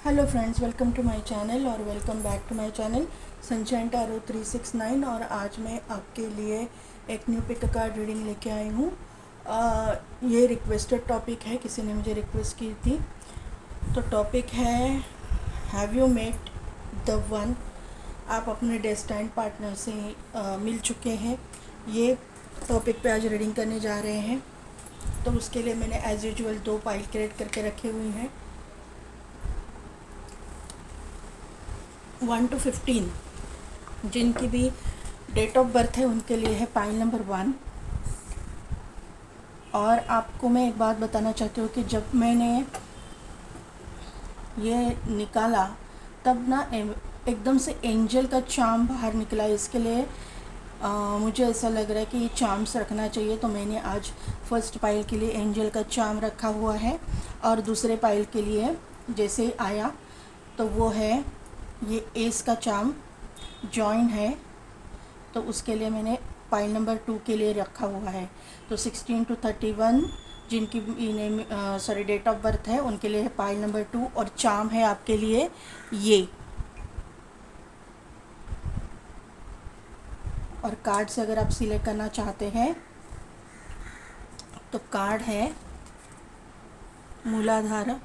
Hello friends, welcome to my channel और welcome back to my channel sunshine tarot 369। और आज मैं आपके लिए एक न्यू पिक कार्ड रीडिंग लेके आई हूँ। ये रिक्वेस्टेड टॉपिक है, किसी ने मुझे रिक्वेस्ट की थी। तो टॉपिक है have you met the one. आप अपने डेस्टाइन्ड पार्टनर से मिल चुके हैं। ये टॉपिक पे आज रीडिंग करने जा रहे हैं। तो उसके लिए मैंने एज यूजुअल 2 पाइल क्रिएट करके रखी हुई हैं। 1 to 15 जिनकी भी डेट ऑफ बर्थ है उनके लिए है पाइल नंबर 1। और आपको मैं एक बात बताना चाहती हूँ कि जब मैंने ये निकाला तब ना एकदम से एंजल का चार्म बाहर निकला। इसके लिए मुझे ऐसा लग रहा है कि ये चार्म्स रखना चाहिए। तो मैंने आज फर्स्ट पाइल के लिए एंजल का चार्म रखा हुआ है और दूसरे पाइल के लिए जैसे आया तो वो है ये एस का चार्म जॉइन है। तो उसके लिए मैंने पाइल नंबर 2 के लिए रखा हुआ है। तो 16 to 31 जिनकी डेट ऑफ बर्थ है उनके लिए है पाइल नंबर 2 और चार्म है आपके लिए ये। और कार्ड से अगर आप सिलेक्ट करना चाहते हैं तो कार्ड है मूलाधार,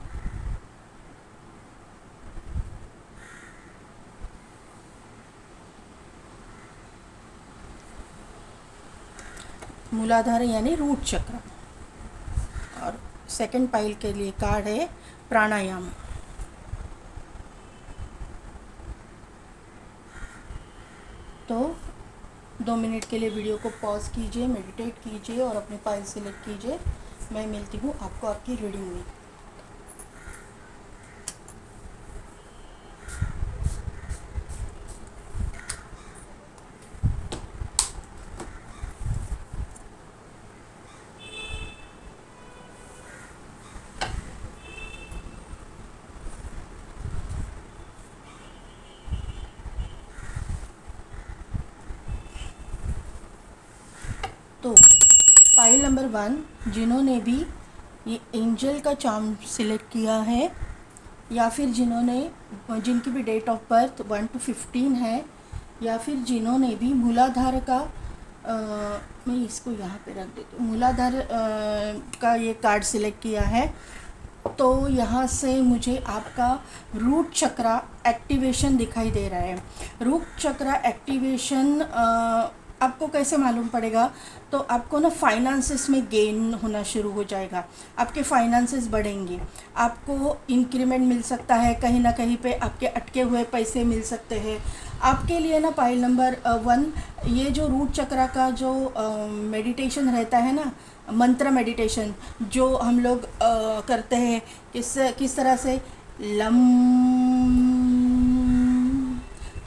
मूलाधार यानी रूट चक्र। और सेकंड पाइल के लिए कार्ड है प्राणायाम। तो 2 मिनट के लिए वीडियो को पॉज कीजिए, मेडिटेट कीजिए और अपनी पाइल सिलेक्ट कीजिए। मैं मिलती हूँ आपको आपकी रीडिंग में। तो पाइल नंबर 1 जिन्होंने भी ये एंजल का चार्म सिलेक्ट किया है या फिर जिनकी भी डेट ऑफ बर्थ 1 to 15 है या फिर जिन्होंने भी मूलाधार का मैं इसको यहाँ पे रख देती हूँ, मूलाधार का ये कार्ड सिलेक्ट किया है। तो यहाँ से मुझे आपका रूट चक्रा एक्टिवेशन दिखाई दे रहा है। रूट चक्रा एक्टिवेशन आपको कैसे मालूम पड़ेगा? तो आपको ना फाइनेंसेस में गेन होना शुरू हो जाएगा, आपके फाइनेंसेस बढ़ेंगे, आपको इंक्रीमेंट मिल सकता है, कहीं ना कहीं पे आपके अटके हुए पैसे मिल सकते हैं। आपके लिए ना पाइल नंबर 1 ये जो रूट चक्रा का जो मेडिटेशन रहता है ना, मंत्र मेडिटेशन जो हम लोग करते हैं किस तरह से लम,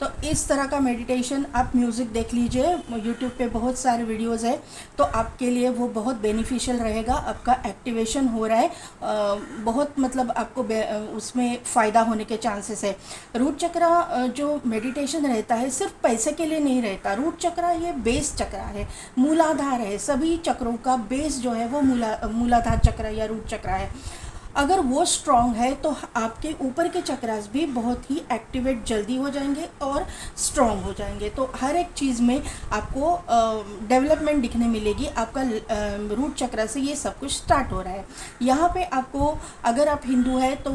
तो इस तरह का मेडिटेशन आप म्यूज़िक देख लीजिए, यूट्यूब पे बहुत सारे वीडियोस है। तो आपके लिए वो बहुत बेनिफिशियल रहेगा। आपका एक्टिवेशन हो रहा है, बहुत मतलब आपको उसमें फ़ायदा होने के चांसेस है। रूट चक्रा जो मेडिटेशन रहता है सिर्फ पैसे के लिए नहीं रहता। रूट चक्रा ये बेस चक्रा है, मूलाधार है। सभी चक्रों का बेस जो है वो मूलाधार चक्र या रूट चक्रा है। अगर वो स्ट्रॉन्ग है तो आपके ऊपर के चक्रास भी बहुत ही एक्टिवेट जल्दी हो जाएंगे और स्ट्रॉन्ग हो जाएंगे। तो हर एक चीज़ में आपको डेवलपमेंट दिखने मिलेगी। आपका रूट चक्रा से ये सब कुछ स्टार्ट हो रहा है। यहाँ पे आपको, अगर आप हिंदू हैं तो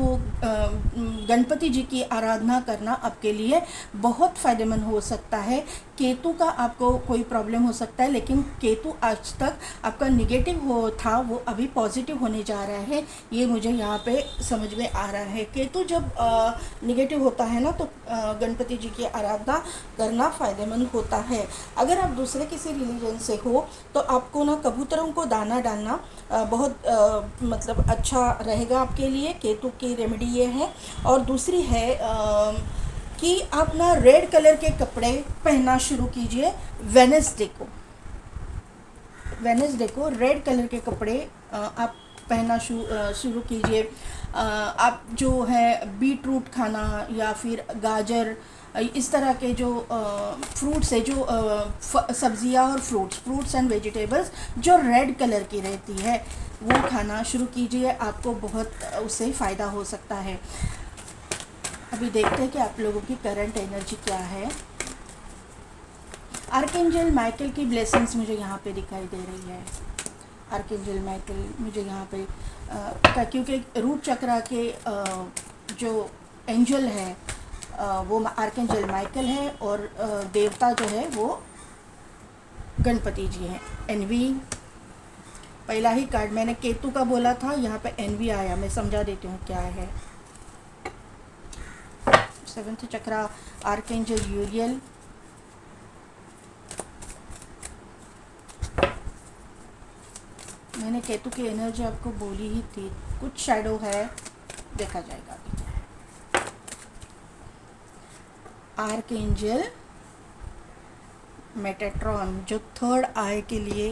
गणपति जी की आराधना करना आपके लिए बहुत फ़ायदेमंद हो सकता है। केतु का आपको कोई प्रॉब्लम हो सकता है, लेकिन केतु आज तक आपका निगेटिव था, वो अभी पॉजिटिव होने जा रहा है। ये मुझे यहाँ पे समझ में आ रहा है। केतु जब निगेटिव होता है ना तो गणपति जी की आराधना करना फ़ायदेमंद होता है। अगर आप दूसरे किसी रिलीजन से हो तो आपको ना कबूतरों को दाना डालना बहुत मतलब अच्छा रहेगा आपके लिए। केतु की रेमेडी ये है। और दूसरी है कि आप ना रेड कलर के कपड़े पहनना शुरू कीजिए। वेडनेसडे को रेड कलर के कपड़े आप पहनना शुरू कीजिए। आप जो है बीट रूट खाना या फिर गाजर, इस तरह के जो फ्रूट्स है, जो सब्जियां और फ्रूट्स एंड वेजिटेबल्स जो रेड कलर की रहती है वो खाना शुरू कीजिए। आपको बहुत उससे फ़ायदा हो सकता है। अभी देखते हैं कि आप लोगों की करंट एनर्जी क्या है। आर्कएंजल माइकल की ब्लेसिंग्स मुझे यहाँ पे दिखाई दे रही है। आर्कएंजल माइकल मुझे यहाँ पे क्योंकि रूट चक्रा के जो एंजल है वो आर्कएंजल माइकल है, और देवता जो है वो गणपति जी हैं। एनवी पहला ही कार्ड मैंने केतु का बोला था, यहाँ पे एनवी आया। मैं समझा देती हूँ क्या है। 7th चक्रा आर्कएंजल यूरियल, मैंने केतु की एनर्जी आपको बोली ही थी। कुछ शैडो है, देखा जाएगा अभी क्या है। आर्कएंजल मेटाट्रॉन जो 3rd आई के लिए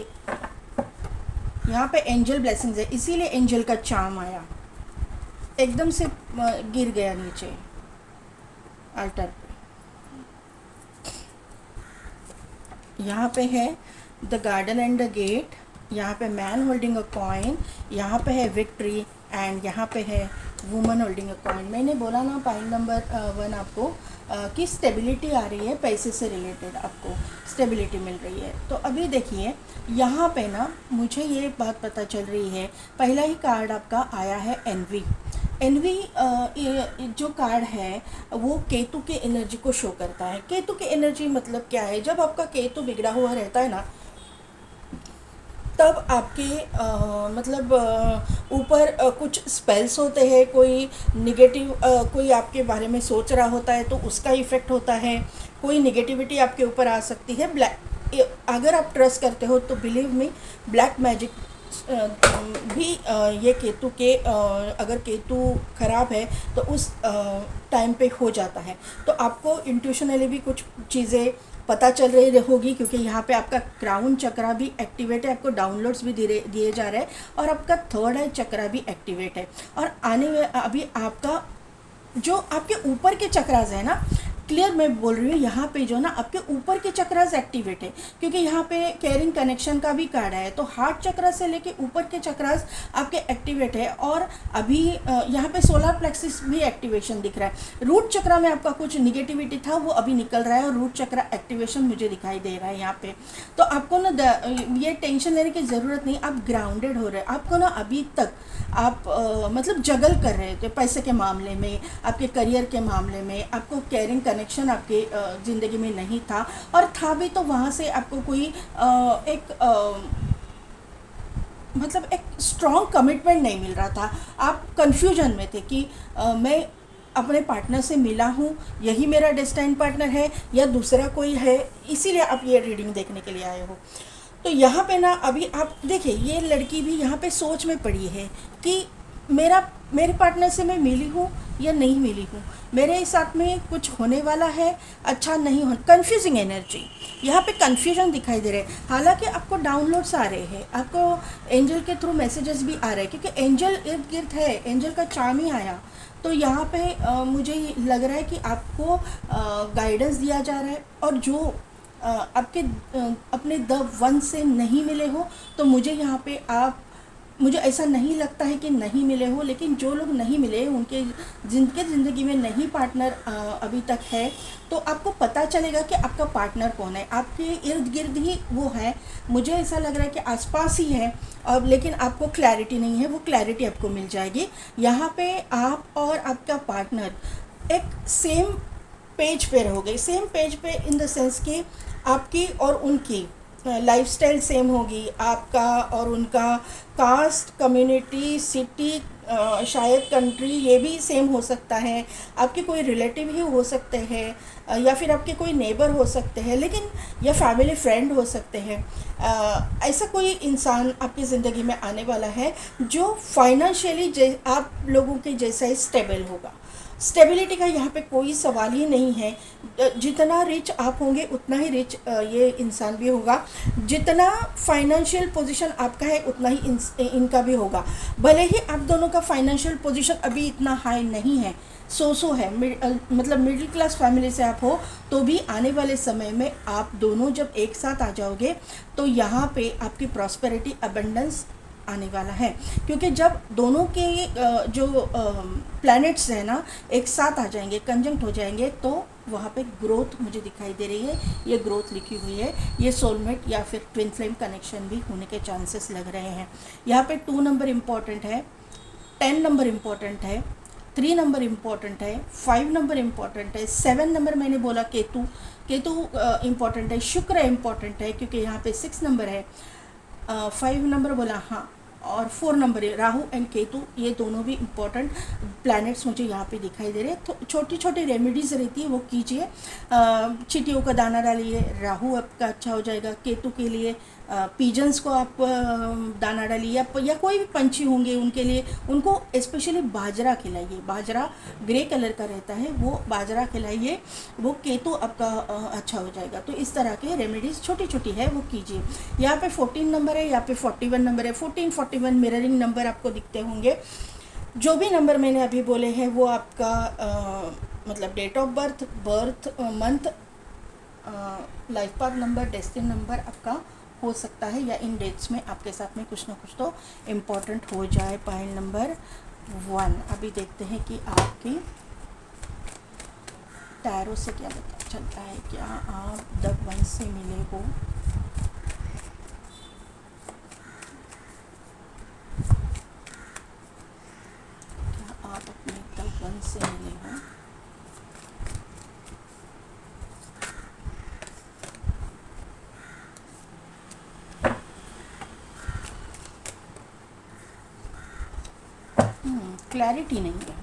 यहाँ पे एंजल ब्लेसिंग्स है, इसीलिए एंजल का चार्म आया। एकदम से गिर गया नीचे अल्टर पे। यहाँ पे है the garden and the gate, यहाँ पे मैन होल्डिंग अ कॉइन, यहाँ पे है विक्ट्री, एंड यहाँ पे है वुमन होल्डिंग अ कॉइन। मैंने बोला ना पॉइंट नंबर 1 आपको कि स्टेबिलिटी आ रही है, पैसे से रिलेटेड आपको स्टेबिलिटी मिल रही है। तो अभी देखिए यहाँ पे ना मुझे ये बात पता चल रही है, पहला ही कार्ड आपका आया है एनवी। एनवी जो कार्ड है वो केतु के एनर्जी को शो करता है। केतु की एनर्जी मतलब क्या है, जब आपका केतु बिगड़ा हुआ रहता है ना, तब आपके मतलब ऊपर कुछ स्पेल्स होते हैं, कोई निगेटिव कोई आपके बारे में सोच रहा होता है तो उसका इफ़ेक्ट होता है, कोई निगेटिविटी आपके ऊपर आ सकती है। अगर आप ट्रस्ट करते हो तो बिलीव मी, ब्लैक मैजिक भी ये केतु के अगर केतु ख़राब है तो उस टाइम पे हो जाता है। तो आपको इंट्यूशनली भी कुछ चीज़ें पता चल रही होगी, क्योंकि यहाँ पे आपका क्राउन चक्रा भी एक्टिवेट है, आपको डाउनलोड्स भी दिए जा रहे हैं, और आपका 3rd आई चक्रा भी एक्टिवेट है। और आने में अभी आपका जो आपके ऊपर के चक्रास है ना, क्लियर मैं बोल रही हूँ, यहाँ पे जो ना आपके ऊपर के चक्रास एक्टिवेट है, क्योंकि यहाँ पे कैरिंग कनेक्शन का भी कार्ड है। तो हार्ट चक्रा से लेके ऊपर के चक्रास आपके एक्टिवेट है, और अभी यहाँ पे सोलर प्लेक्सिस भी एक्टिवेशन दिख रहा है। रूट चक्रा में आपका कुछ निगेटिविटी था वो अभी निकल रहा है, और रूट चक्रा एक्टिवेशन मुझे दिखाई दे रहा है यहाँ पे। तो आपको ना ये टेंशन लेने की ज़रूरत नहीं, आप ग्राउंडेड हो रहे हैं। आपको ना अभी तक आप मतलब जगल कर रहे थे पैसे के मामले में, आपके करियर के मामले में, आपको कैरिंग कनेक्शन आपके ज़िंदगी में नहीं था, और था भी तो वहाँ से आपको कोई मतलब एक स्ट्रॉन्ग कमिटमेंट नहीं मिल रहा था। आप कन्फ्यूजन में थे कि मैं अपने पार्टनर से मिला हूँ, यही मेरा डेस्टाइन पार्टनर है या दूसरा कोई है, इसीलिए आप ये रीडिंग देखने के लिए आए हो। तो यहाँ पे ना अभी आप देखिए, ये लड़की भी यहाँ पे सोच में पड़ी है कि मेरे पार्टनर से मैं मिली हूँ या नहीं मिली हूँ, मेरे साथ में कुछ होने वाला है, अच्छा नहीं हो। कन्फ्यूजिंग एनर्जी, यहाँ पे कन्फ्यूजन दिखाई दे रहे हैं। हालांकि आपको डाउनलोड्स आ रहे हैं, आपको एंजल के थ्रू मैसेजेस भी आ रहे हैं, क्योंकि एंजल इर्द गिर्द है, एंजल का चार्म ही आया। तो यहाँ पे मुझे लग रहा है कि आपको गाइडेंस दिया जा रहा है, और जो आपके अपने द वन से नहीं मिले हो, तो मुझे यहाँ पे मुझे ऐसा नहीं लगता है कि नहीं मिले हो, लेकिन जो लोग नहीं मिले उनके ज़िंदगी में नहीं पार्टनर अभी तक है, तो आपको पता चलेगा कि आपका पार्टनर कौन है। आपके इर्द गिर्द ही वो है, मुझे ऐसा लग रहा है कि आसपास ही है, और लेकिन आपको क्लैरिटी नहीं है, वो क्लैरिटी आपको मिल जाएगी। यहाँ पे आप और आपका पार्टनर एक सेम पेज पे रहोगे। सेम पेज पे इन द सेंस कि आपकी और उनकी लाइफस्टाइल सेम होगी, आपका और उनका कास्ट, कम्युनिटी, सिटी, शायद कंट्री, ये भी सेम हो सकता है। आपके कोई रिलेटिव ही हो सकते हैं, या फिर आपके कोई नेबर हो सकते हैं, लेकिन या फैमिली फ्रेंड हो सकते हैं। ऐसा कोई इंसान आपकी ज़िंदगी में आने वाला है जो फाइनेंशियली आप लोगों के जैसा ही स्टेबल होगा। स्टेबिलिटी का यहाँ पे कोई सवाल ही नहीं है। जितना रिच आप होंगे उतना ही रिच ये इंसान भी होगा, जितना फाइनेंशियल पोजीशन आपका है उतना ही इनका भी होगा। भले ही आप दोनों का फाइनेंशियल पोजीशन अभी इतना हाई नहीं है, सो है, मतलब मिडिल क्लास फैमिली से आप हो, तो भी आने वाले समय में आप दोनों जब एक साथ आ जाओगे तो यहाँ पे आपकी प्रॉस्पेरिटी, अबंडेंस आने वाला है, क्योंकि जब दोनों के जो प्लैनेट्स हैं ना एक साथ आ जाएंगे, कंजंक्ट हो जाएंगे, तो वहाँ पे ग्रोथ मुझे दिखाई दे रही है। ये ग्रोथ लिखी हुई है, ये सोलमेट या फिर ट्विन फ्लेम कनेक्शन भी होने के चांसेस लग रहे हैं। यहाँ पे 2 नंबर इम्पॉर्टेंट है, 10 नंबर इम्पॉर्टेंट है, 3 नंबर इम्पॉर्टेंट है, 5 नंबर इम्पॉर्टेंट है, 7 नंबर मैंने बोला केतु इम्पॉर्टेंट है, शुक्र इम्पॉर्टेंट है क्योंकि यहाँ पे 6 नंबर है, 5 नंबर बोला हाँ, और 4 नंबर है राहु एंड केतु, ये दोनों भी इम्पॉर्टेंट प्लैनेट्स मुझे यहाँ पे दिखाई दे रहे हैं। तो छोटी छोटी रेमेडीज़ रहती है वो कीजिए। चींटियों का दाना डालिए, राहु आपका अच्छा हो जाएगा। केतु के लिए पीजन्स को आप दाना डालिए, या कोई भी पंछी होंगे उनके लिए, उनको स्पेशली बाजरा खिलाइए। बाजरा ग्रे कलर का रहता है, वो बाजरा खिलाइए, वो केतु आपका अच्छा हो जाएगा। तो इस तरह के रेमेडीज़ छोटी छोटी है वो कीजिए। यहाँ पे 14 नंबर है, यहाँ पे 41 नंबर है। 14, 41 मिररिंग नंबर आपको दिखते होंगे। जो भी नंबर मैंने अभी बोले हैं वो आपका मतलब date of birth month, life path number, destiny number आपका हो सकता है, या इन डेट्स में आपके साथ में कुछ ना कुछ तो इम्पॉर्टेंट हो जाए। पाइल नंबर 1, अभी देखते हैं कि आपकी टैरो से क्या पता चलता है। क्या आप द वन से मिले हो? क्या आप अपने द वन से मिले हो? क्लैरिटी नहीं है।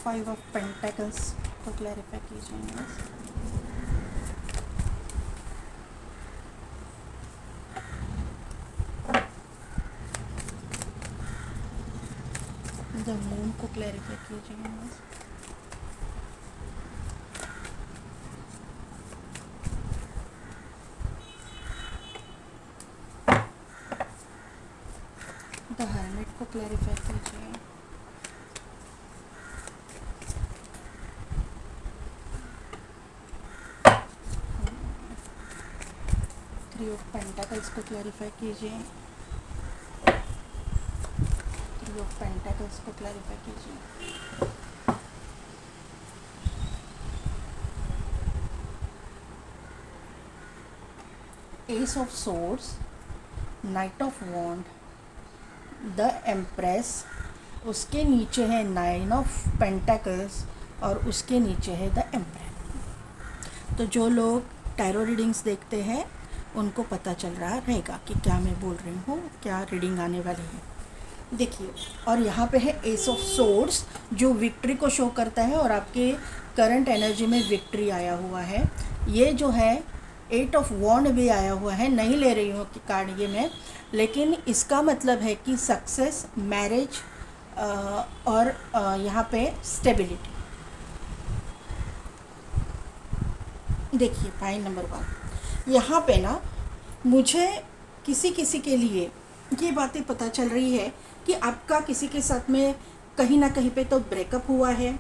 फाइव ऑफ पेंटेकल्स को क्लैरिफाई कीजिए। द मून को क्लैरिफाई कीजिए। 100 को क्लैरिफाई कीजिए। थ्री ऑफ पेंटाकल्स को क्लैरिफाई कीजिए। थ्री ऑफ पेंटाकल्स को क्लैरिफाई कीजिए। Ace of swords, knight of wand, the empress, उसके नीचे है 9 ऑफ पेंटाकल्स और उसके नीचे है द एम्प्रेस। तो जो लोग टैरो रीडिंग्स देखते हैं उनको पता चल रहा रहेगा कि क्या मैं बोल रही हूँ, क्या रीडिंग आने वाली है। देखिए, और यहाँ पे है एस ऑफ सोर्ड्स जो विक्ट्री को शो करता है और आपके करंट एनर्जी में विक्ट्री आया हुआ है। ये जो है 8 ऑफ वॉन्ड भी आया हुआ है, नहीं ले रही हूँ कि कार्ड ये मैं, लेकिन इसका मतलब है कि सक्सेस, मैरिज और यहाँ पे स्टेबिलिटी। देखिए पॉइंट नंबर 1, यहाँ पे ना मुझे किसी किसी के लिए ये बातें पता चल रही है कि आपका किसी के साथ में कहीं ना कहीं पे तो ब्रेकअप हुआ है,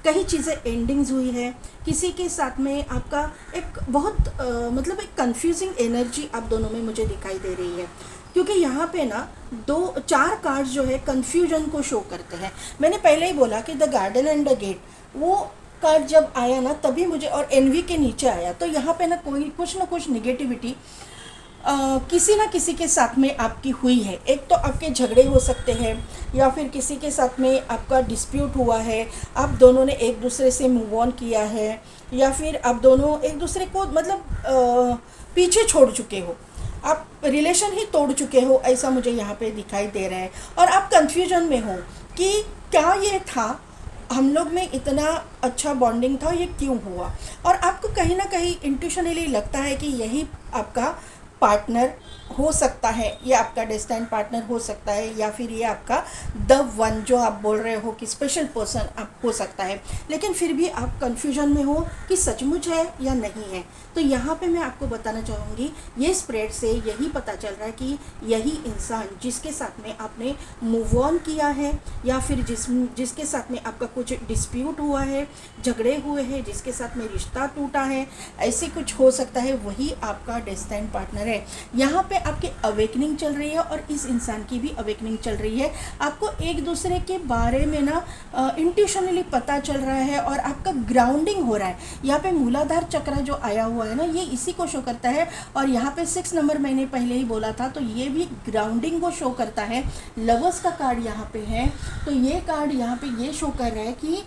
कई चीज़ें एंडिंग्स हुई है, किसी के साथ में आपका एक बहुत मतलब एक कंफ्यूजिंग एनर्जी आप दोनों में मुझे दिखाई दे रही है। क्योंकि यहाँ पे ना 4 कार्ड्स जो है कन्फ्यूजन को शो करते हैं। मैंने पहले ही बोला कि the garden and the gate, वो कार्ड जब आया ना तभी मुझे, और एनवी के नीचे आया, तो यहाँ पे ना कोई कुछ ना कुछ निगेटिविटी किसी ना किसी के साथ में आपकी हुई है। एक तो आपके झगड़े हो सकते हैं, या फिर किसी के साथ में आपका डिस्प्यूट हुआ है, आप दोनों ने एक दूसरे से मूव ऑन किया है, या फिर आप दोनों एक दूसरे को मतलब पीछे छोड़ चुके हो, आप रिलेशन ही तोड़ चुके हो, ऐसा मुझे यहाँ पे दिखाई दे रहा है। और आप कंफ्यूजन में हो कि क्या ये था, हम लोग में इतना अच्छा बॉन्डिंग था, ये क्यों हुआ। और आपको कहीं ना कहीं इंट्यूशनली लगता है कि यही आपका पार्टनर हो सकता है, ये आपका डेस्टाइन पार्टनर हो सकता है, या फिर ये आपका द वन जो आप बोल रहे हो कि स्पेशल पर्सन आप हो सकता है, लेकिन फिर भी आप कंफ्यूजन में हो कि सचमुच है या नहीं है। तो यहाँ पे मैं आपको बताना चाहूँगी, ये स्प्रेड से यही पता चल रहा है कि यही इंसान जिसके साथ में आपने मूव ऑन किया है, या फिर जिसके साथ में आपका कुछ डिस्प्यूट हुआ है, झगड़े हुए हैं, जिसके साथ में रिश्ता टूटा है, ऐसे कुछ हो सकता है, वही आपका डेस्टाइन पार्टनर है। यहाँ पे आपकी अवेकनिंग चल रही है और इस इंसान की भी अवेकनिंग चल रही है। आपको एक दूसरे के बारे में ना इंट्यूशनली पता चल रहा है और आपका ग्राउंडिंग हो रहा है। यहाँ पे मूलाधार चक्र जो आया हुआ है ना, ये इसी को शो करता है। और यहाँ पे 6 नंबर मैंने पहले ही बोला था, तो ये भी ग्राउंडिंग को शो करता है। लवर्स का कार्ड यहाँ पे है, तो ये कार्ड यहाँ पे ये शो कर रहा है कि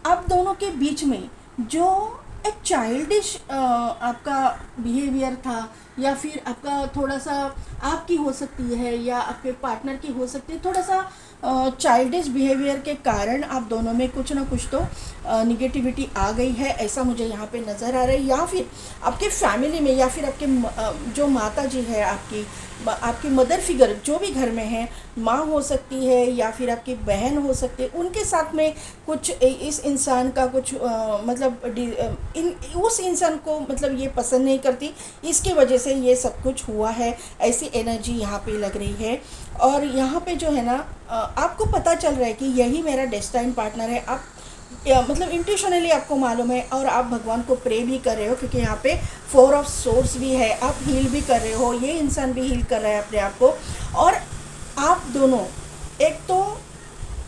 आप दोनों के बीच में जो एक चाइल्डिश आपका बिहेवियर था, या फिर आपका थोड़ा सा आपकी हो सकती है या आपके पार्टनर की हो सकती है, थोड़ा सा चाइल्डिश बिहेवियर के कारण आप दोनों में कुछ ना कुछ तो निगेटिविटी आ गई है, ऐसा मुझे यहाँ पे नज़र आ रहा है। या फिर आपके फैमिली में, या फिर आपके जो माता जी है, आपकी मदर फिगर जो भी घर में है, माँ हो सकती है या फिर आपकी बहन हो सकती है, उनके साथ में कुछ इस इंसान का कुछ उस इंसान को मतलब ये पसंद नहीं करती, इसकी वजह से ये सब कुछ हुआ है, ऐसी एनर्जी यहाँ पे लग रही है। और यहाँ पे जो है ना, आपको पता चल रहा है कि यही मेरा डेस्टाइन पार्टनर है। आप मतलब इंट्यूशनली आपको मालूम है, और आप भगवान को प्रे भी कर रहे हो, क्योंकि यहाँ पे 4 ऑफ सोर्स भी है, आप हील भी कर रहे हो, ये इंसान भी हील कर रहा है अपने आप को। और आप दोनों एक तो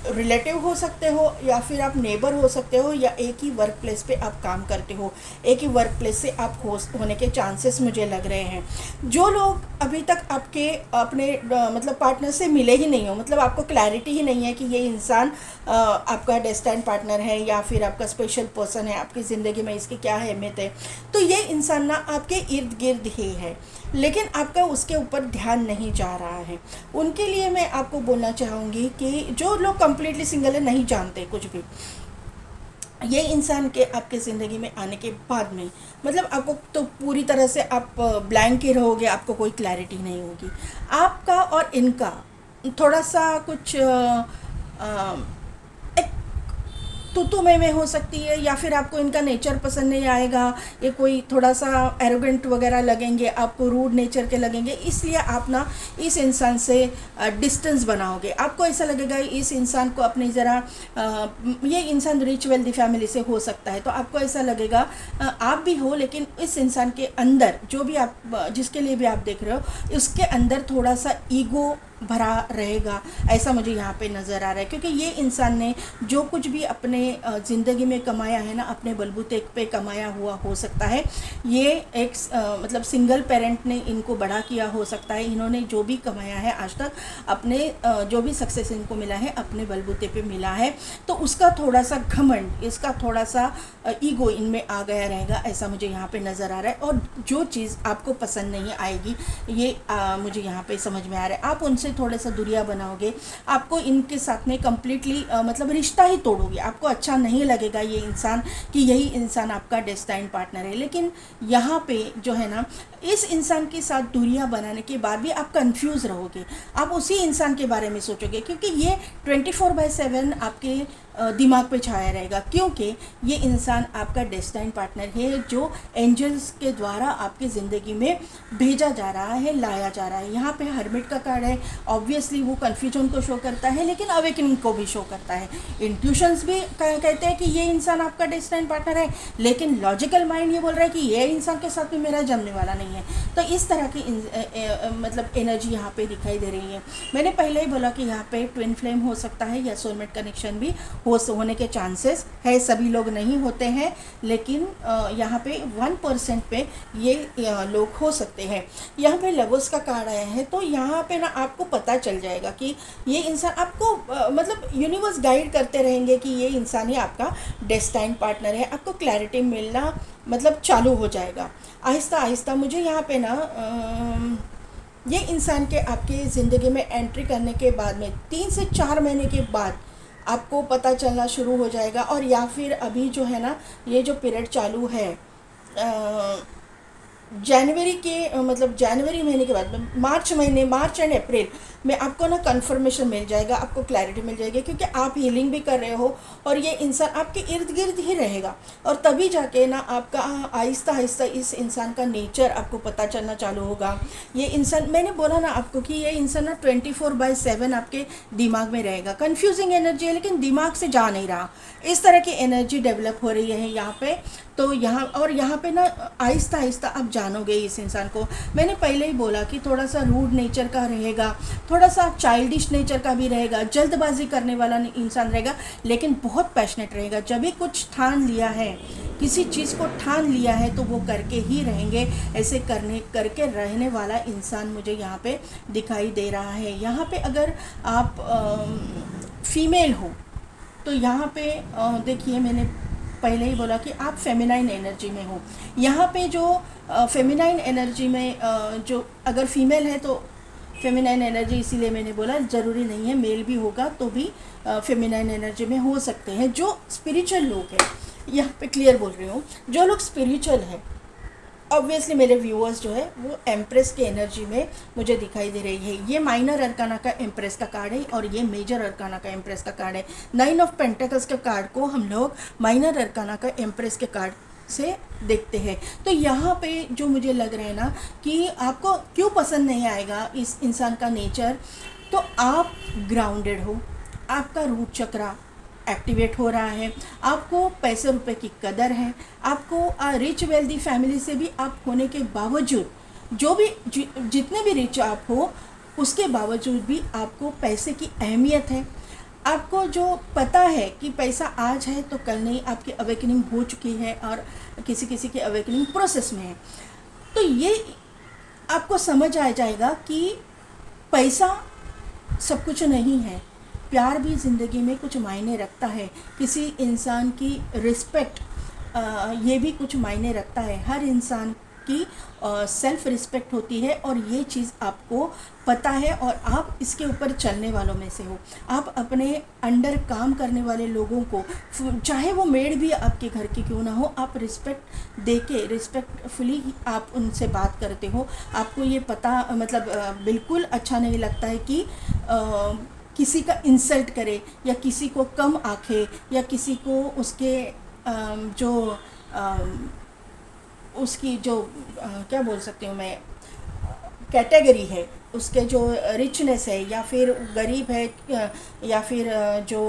रिलेटिव हो सकते हो, या फिर आप नेबर हो सकते हो, या एक ही वर्क प्लेस पे आप काम करते हो, एक ही वर्क प्लेस से आप होने के चांसेस मुझे लग रहे हैं। जो लोग अभी तक अपने मतलब पार्टनर से मिले ही नहीं हो, मतलब आपको क्लैरिटी ही नहीं है कि ये इंसान आपका डेस्टाइन पार्टनर है या फिर आपका स्पेशल पर्सन है, आपकी ज़िंदगी में इसकी क्या अहमियत है, तो ये इंसान ना आपके इर्द गिर्द ही है, लेकिन आपका उसके ऊपर ध्यान नहीं जा रहा है। उनके लिए मैं आपको बोलना चाहूँगी कि जो लोग कंप्लीटली सिंगल है, नहीं जानते कुछ भी, ये इंसान के आपके ज़िंदगी में आने के बाद में मतलब आपको तो पूरी तरह से आप ब्लैंक ही रहोगे, आपको कोई क्लैरिटी नहीं होगी। आपका और इनका थोड़ा सा कुछ तू में हो सकती है, या फिर आपको इनका नेचर पसंद नहीं आएगा, ये कोई थोड़ा सा एरोगेंट वगैरह लगेंगे, आपको रूड नेचर के लगेंगे, इसलिए आप ना इस इंसान से डिस्टेंस बनाओगे। आपको ऐसा लगेगा इस इंसान को अपनी ज़रा ये इंसान रिच वेल्दी फैमिली से हो सकता है, तो आपको ऐसा लगेगा आप भी हो, लेकिन इस इंसान के अंदर जो भी आप जिसके लिए भी आप देख रहे हो, उसके अंदर थोड़ा सा ईगो भरा रहेगा, ऐसा मुझे यहाँ पे नज़र आ रहा है। क्योंकि ये इंसान ने जो कुछ भी अपने ज़िंदगी में कमाया है ना, अपने बलबूते पे कमाया हुआ हो सकता है। ये एक मतलब सिंगल पेरेंट ने इनको बड़ा किया हो सकता है। इन्होंने जो भी कमाया है आज तक, अपने जो भी सक्सेस इनको मिला है अपने बलबूते पे मिला है, तो उसका थोड़ा सा घमंड, इसका थोड़ा सा ईगो इनमें आ गया रहेगा, ऐसा मुझे यहाँ पे नज़र आ रहा है। और जो चीज़ आपको पसंद नहीं आएगी, ये मुझे यहाँ पे समझ में आ रहा है, आप उनसे थोड़ा सा दूरियां बनाओगे, आपको इनके साथ में कम्प्लीटली मतलब रिश्ता ही तोड़ोगे, आपको अच्छा नहीं लगेगा ये इंसान कि यही इंसान आपका डेस्टाइन पार्टनर है। लेकिन यहाँ पे जो है ना, इस इंसान के साथ दूरियां बनाने के बाद भी आप कंफ्यूज रहोगे, आप उसी इंसान के बारे में सोचोगे, क्योंकि ये 24/7 आपके दिमाग पे छाया रहेगा, क्योंकि ये इंसान आपका डेस्टाइन पार्टनर है जो एंजल्स के द्वारा आपकी ज़िंदगी में भेजा जा रहा है, लाया जा रहा है। यहाँ पे हर्मिट का कार्ड है, ऑब्वियसली वो कन्फ्यूजन को शो करता है, लेकिन अवेकनिंग को भी शो करता है। इंट्यूशंस भी कहते हैं कि ये इंसान आपका डेस्टाइन पार्टनर है, लेकिन लॉजिकल माइंड ये बोल रहा है कि ये इंसान के साथ में मेरा जमने वाला नहीं है। तो इस तरह की मतलब एनर्जी यहाँ पे दिखाई दे रही है। मैंने पहले ही बोला कि यहाँ पे ट्विन फ्लेम हो सकता है, या सोलमेट कनेक्शन भी होने के चांसेस है। सभी लोग नहीं होते हैं, लेकिन यहाँ पे 1% पे ये लोग हो सकते हैं। यहाँ पे लवर्स का कार्ड आया है, तो यहाँ पे ना आपको पता चल जाएगा कि ये इंसान आपको मतलब यूनिवर्स गाइड करते रहेंगे कि ये इंसान ही आपका डेस्टाइन पार्टनर है। आपको क्लैरिटी मिलना मतलब चालू हो जाएगा आहिस्ता आहिस्ता। मुझे यहाँ पे ना ये इंसान के आपके ज़िंदगी में एंट्री करने के बाद में 3 से 4 महीने के बाद आपको पता चलना शुरू हो जाएगा। और या फिर अभी जो है ना, ये जो पीरियड चालू है जनवरी के मतलब जनवरी महीने के बाद मार्च महीने, मार्च एंड अप्रैल में आपको ना कन्फर्मेशन मिल जाएगा, आपको क्लैरिटी मिल जाएगी, क्योंकि आप हीलिंग भी कर रहे हो और ये इंसान आपके इर्द गिर्द ही रहेगा। और तभी जाके ना आपका आहिस्ता आहिस्ता इस इंसान का नेचर आपको पता चलना चालू होगा। ये इंसान, मैंने बोला ना आपको कि ये इंसान ना 24/7 आपके दिमाग में रहेगा। कन्फ्यूजिंग एनर्जी है लेकिन दिमाग से जा नहीं रहा, इस तरह की एनर्जी डेवलप हो रही है यहाँ पे। तो यहाँ पे ना आहिस्ता आहिस्ता आप जानोगे इस इंसान को। मैंने पहले ही बोला कि थोड़ा सा रूड नेचर का रहेगा, थोड़ा सा चाइल्डिश नेचर का भी रहेगा, जल्दबाजी करने वाला इंसान रहेगा, लेकिन बहुत पैशनेट रहेगा। जब भी कुछ ठान लिया है, किसी चीज़ को ठान लिया है, तो वो करके ही रहेंगे। ऐसे करके रहने वाला इंसान मुझे यहाँ पे दिखाई दे रहा है। यहाँ पे अगर आप फीमेल हो तो यहाँ पे देखिए, मैंने पहले ही बोला कि आप फेमिनाइन एनर्जी में हो। यहाँ पे जो फेमिनाइन एनर्जी में जो अगर फीमेल है तो फेमिनाइन एनर्जी, इसीलिए मैंने बोला ज़रूरी नहीं है मेल भी होगा तो भी फेमिनाइन एनर्जी में हो सकते हैं। जो स्पिरिचुअल लोग हैं, यहाँ पे क्लियर बोल रही हूँ, जो लोग स्पिरिचुअल हैं, ऑब्वियसली मेरे व्यूअर्स जो है वो एम्प्रेस के एनर्जी में मुझे दिखाई दे रही है। ये माइनर अरकाना का एम्प्रेस का कार्ड है और ये मेजर अरकाना का एम्प्रेस का कार्ड है। 9 ऑफ पेंटिकल्स के कार्ड को हम लोग माइनर अरकाना का एम्प्रेस के कार्ड से देखते हैं। तो यहाँ पे जो मुझे लग रहा है ना कि आपको क्यों पसंद नहीं आएगा इस इंसान का नेचर, तो आप ग्राउंडेड हो, आपका रूट चक्रा एक्टिवेट हो रहा है, आपको पैसे रुपए की कदर है, आपको रिच वेल्दी फैमिली से भी आप होने के बावजूद, जो भी जितने भी रिच आप हो उसके बावजूद भी आपको पैसे की अहमियत है। आपको जो पता है कि पैसा आज है तो कल नहीं, आपकी अवेकनिंग हो चुकी है और किसी किसी की अवेकनिंग प्रोसेस में है। तो ये आपको समझ आ जाएगा कि पैसा सब कुछ नहीं है, प्यार भी ज़िंदगी में कुछ मायने रखता है, किसी इंसान की रिस्पेक्ट ये भी कुछ मायने रखता है। हर इंसान की सेल्फ रिस्पेक्ट होती है और ये चीज़ आपको पता है और आप इसके ऊपर चलने वालों में से हो। आप अपने अंडर काम करने वाले लोगों को, चाहे वो मेड भी आपके घर की क्यों ना हो, आप रिस्पेक्ट दे के रिस्पेक्टफुली आप उनसे बात करते हो। आपको ये पता मतलब बिल्कुल अच्छा नहीं लगता है कि किसी का इंसल्ट करे या किसी को कम आंके या किसी को उसके जो उसकी जो क्या बोल सकती हूँ मैं, कैटेगरी है, उसके जो रिचनेस है या फिर गरीब है या फिर जो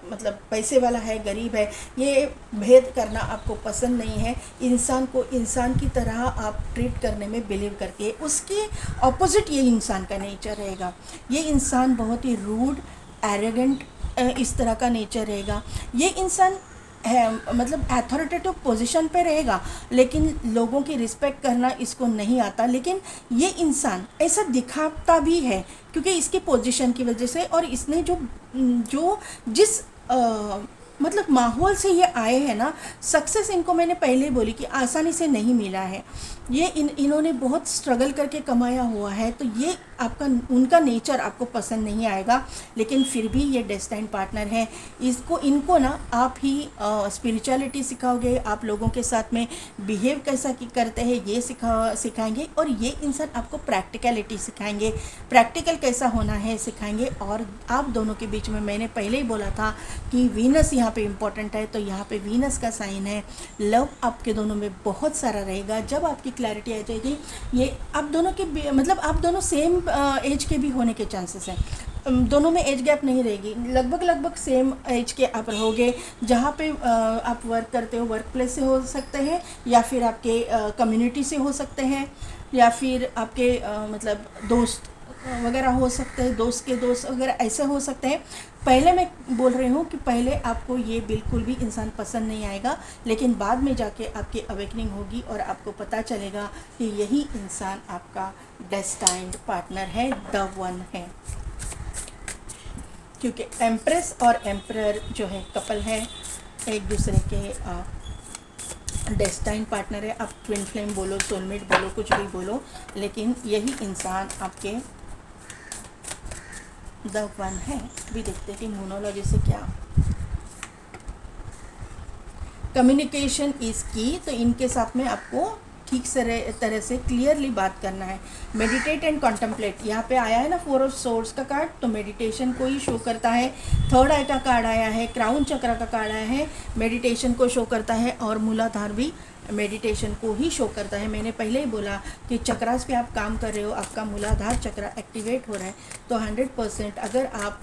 मतलब पैसे वाला है गरीब है, ये भेद करना आपको पसंद नहीं है। इंसान को इंसान की तरह आप ट्रीट करने में बिलीव करती है। उसके ऑपोजिट ये इंसान का नेचर रहेगा। ये इंसान बहुत ही रूड, एरोगेंट इस तरह का नेचर रहेगा। ये इंसान है मतलब अथॉरिटेटिव पोजीशन पे रहेगा, लेकिन लोगों की रिस्पेक्ट करना इसको नहीं आता। लेकिन ये इंसान ऐसा दिखाता भी है क्योंकि इसकी पोजीशन की वजह से, और इसने जो जिस मतलब माहौल से ये आए हैं ना, सक्सेस इनको मैंने पहले बोली कि आसानी से नहीं मिला है। ये इन्होंने बहुत स्ट्रगल करके कमाया हुआ है। तो ये आपका उनका नेचर आपको पसंद नहीं आएगा, लेकिन फिर भी ये डेस्टाइन पार्टनर है। इनको ना आप ही स्पिरिचुअलिटी सिखाओगे, आप लोगों के साथ में बिहेव कैसा करते हैं ये सिखाएंगे, और ये इंसान आपको प्रैक्टिकलिटी सिखाएंगे, प्रैक्टिकल कैसा होना है सिखाएंगे। और आप दोनों के बीच में मैंने पहले ही बोला था कि वीनस यहाँ पे इम्पोर्टेंट है, तो यहाँ पे वीनस का साइन है। लव आपके दोनों में बहुत सारा रहेगा। जब आपकी क्लैरिटी आ जाएगी, ये आप दोनों के मतलब आप दोनों सेम एज के भी होने के चांसेस हैं। दोनों में एज गैप नहीं रहेगी, लगभग सेम एज के आप रहोगे। जहाँ पे आप वर्क करते हो, वर्क प्लेस से हो सकते हैं, या फिर आपके कम्युनिटी से हो सकते हैं, या फिर आपके मतलब दोस्त वगैरह हो सकते हैं, दोस्त के दोस्त वगैरह ऐसे हो सकते हैं। पहले मैं बोल रही हूँ कि पहले आपको ये बिल्कुल भी इंसान पसंद नहीं आएगा, लेकिन बाद में जाके आपकी अवेकनिंग होगी और आपको पता चलेगा कि यही इंसान आपका डेस्टाइन्ड पार्टनर है, द वन है। क्योंकि एम्प्रेस और एम्परर जो है कपल है, एक दूसरे के डेस्टाइन पार्टनर है। आप ट्विन फ्लेम बोलो, सोलमेट बोलो, कुछ भी बोलो, लेकिन यही इंसान आपके द वन है। भी देखते हैं कि मोनोलॉजी से क्या कम्युनिकेशन इज की। तो इनके साथ में आपको ठीक से तरह से क्लियरली बात करना है। मेडिटेट एंड कॉन्टम्पलेट, यहाँ पे आया है ना 4 ऑफ सोर्ड्स का कार्ड, तो मेडिटेशन को ही शो करता है। थर्ड आई का कार्ड आया है, क्राउन चक्र का कार्ड आया है, मेडिटेशन को शो करता है। और मूलाधार भी मेडिटेशन को ही शो करता है। मैंने पहले ही बोला कि चक्रास पे आप काम कर रहे हो, आपका मूलाधार चक्र एक्टिवेट हो रहा है, तो 100% अगर आप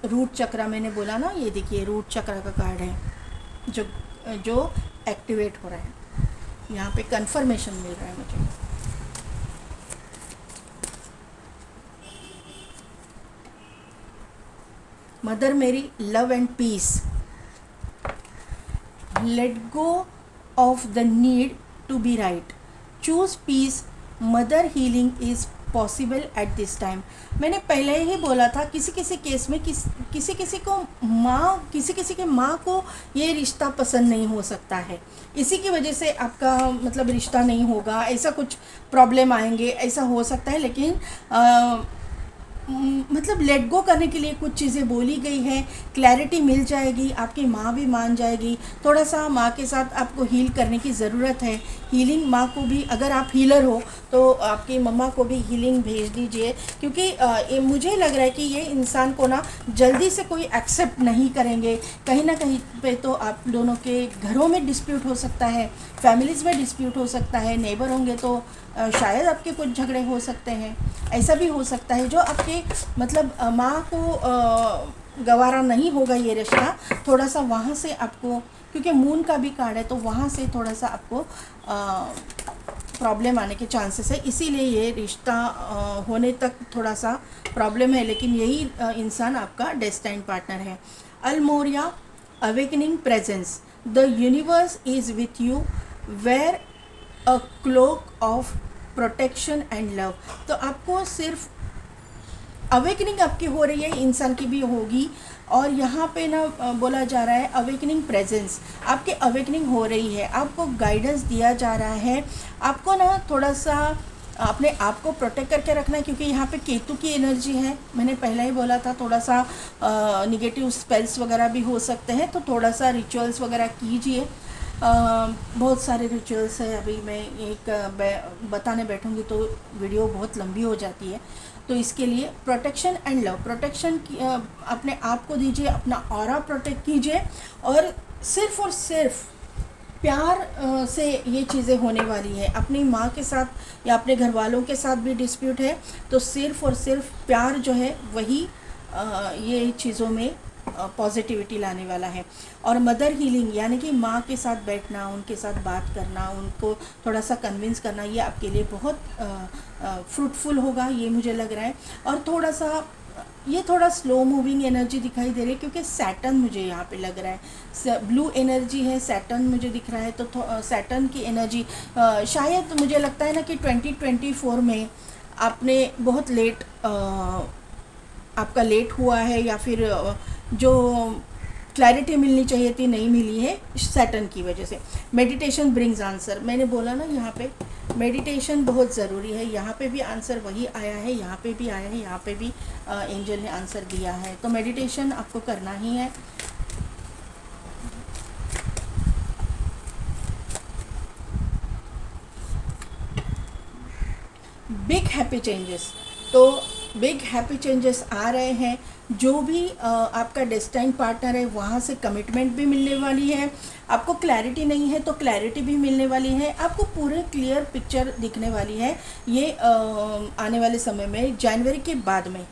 रूट चक्र, मैंने बोला ना, ये देखिए रूट चक्र का कार्ड है जो एक्टिवेट हो रहा है। यहाँ पे कंफर्मेशन मिल रहा है मुझे। Mother Mary, love and peace, let go of the need to be right, choose peace, mother healing is possible at this time. मैंने पहले ही बोला था, किसी किसी केस में किसी किसी के माँ को ये रिश्ता पसंद नहीं हो सकता है, इसी की वजह से आपका मतलब रिश्ता नहीं होगा, ऐसा कुछ प्रॉब्लम आएंगे, ऐसा हो सकता है। लेकिन मतलब लेट गो करने के लिए कुछ चीज़ें बोली गई हैं, क्लैरिटी मिल जाएगी, आपकी माँ भी मान जाएगी। थोड़ा सा माँ के साथ आपको हील करने की ज़रूरत है। हीलिंग माँ को भी, अगर आप हीलर हो तो आपकी मम्मा को भी हीलिंग भेज दीजिए, क्योंकि मुझे लग रहा है कि ये इंसान को ना जल्दी से कोई एक्सेप्ट नहीं करेंगे। कहीं ना कहीं पे तो आप दोनों के घरों में डिस्प्यूट हो सकता है, फैमिलीज़ में डिस्प्यूट हो सकता है, नेबर होंगे तो शायद आपके कुछ झगड़े हो सकते हैं। ऐसा भी हो सकता है जो आपके मतलब माँ को गवारा नहीं होगा ये रिश्ता, थोड़ा सा वहाँ से आपको, क्योंकि मून का भी कार्ड है, तो वहाँ से थोड़ा सा आपको प्रॉब्लम आने के चांसेस है। इसीलिए ये रिश्ता होने तक थोड़ा सा प्रॉब्लम है, लेकिन यही इंसान आपका डेस्टाइन पार्टनर है। अल्मोरिया, awakening presence, the universe is with you, wear a cloak of protection and love. तो आपको सिर्फ अवेकनिंग आपकी हो रही है, इंसान की भी होगी। और यहाँ पे ना बोला जा रहा है अवेकनिंग प्रेजेंस, आपकी अवेकनिंग हो रही है, आपको गाइडेंस दिया जा रहा है। आपको ना थोड़ा सा अपने आप को प्रोटेक्ट करके रखना है, क्योंकि यहाँ पे केतु की एनर्जी है। मैंने पहले ही बोला था थोड़ा सा निगेटिव स्पेल्स वगैरह भी हो सकते हैं, तो थोड़ा सा रिचुअल्स वगैरह कीजिए। बहुत सारे रिचुअल्स है, अभी मैं एक बताने बैठूंगी तो वीडियो बहुत लंबी हो जाती है। तो इसके लिए प्रोटेक्शन एंड लव, प्रोटेक्शन अपने आप को दीजिए, अपना ऑरा प्रोटेक्ट कीजिए, और सिर्फ प्यार से ये चीज़ें होने वाली है। अपनी माँ के साथ या अपने घर वालों के साथ भी डिस्प्यूट है, तो सिर्फ और सिर्फ प्यार जो है वही ये चीज़ों में पॉजिटिविटी लाने वाला है। और मदर हीलिंग यानी कि माँ के साथ बैठना, उनके साथ बात करना, उनको थोड़ा सा कन्विंस करना, ये आपके लिए बहुत फ्रूटफुल होगा, ये मुझे लग रहा है। और थोड़ा सा ये थोड़ा स्लो मूविंग एनर्जी दिखाई दे रही है, क्योंकि सैटर्न मुझे यहाँ पे लग रहा है, ब्लू एनर्जी है, सैटर्न मुझे दिख रहा है। तो सैटर्न की एनर्जी शायद मुझे लगता है ना कि 2024 में आपने बहुत लेट आपका लेट हुआ है, या फिर जो क्लैरिटी मिलनी चाहिए थी नहीं मिली है सैटर्न की वजह से। मेडिटेशन ब्रिंग्स आंसर, मैंने बोला ना यहाँ पे मेडिटेशन बहुत ज़रूरी है। यहाँ पे भी आंसर वही आया है, यहाँ पे भी आया है, यहाँ पे भी एंजल ने आंसर दिया है। तो मेडिटेशन आपको करना ही है। बिग हैप्पी चेंजेस, तो बिग हैप्पी चेंजेस आ रहे हैं। जो भी आपका डेस्टाइन पार्टनर है वहाँ से कमिटमेंट भी मिलने वाली है। आपको क्लैरिटी नहीं है तो क्लैरिटी भी मिलने वाली है, आपको पूरे क्लियर पिक्चर दिखने वाली है। ये आने वाले समय में जनवरी के बाद में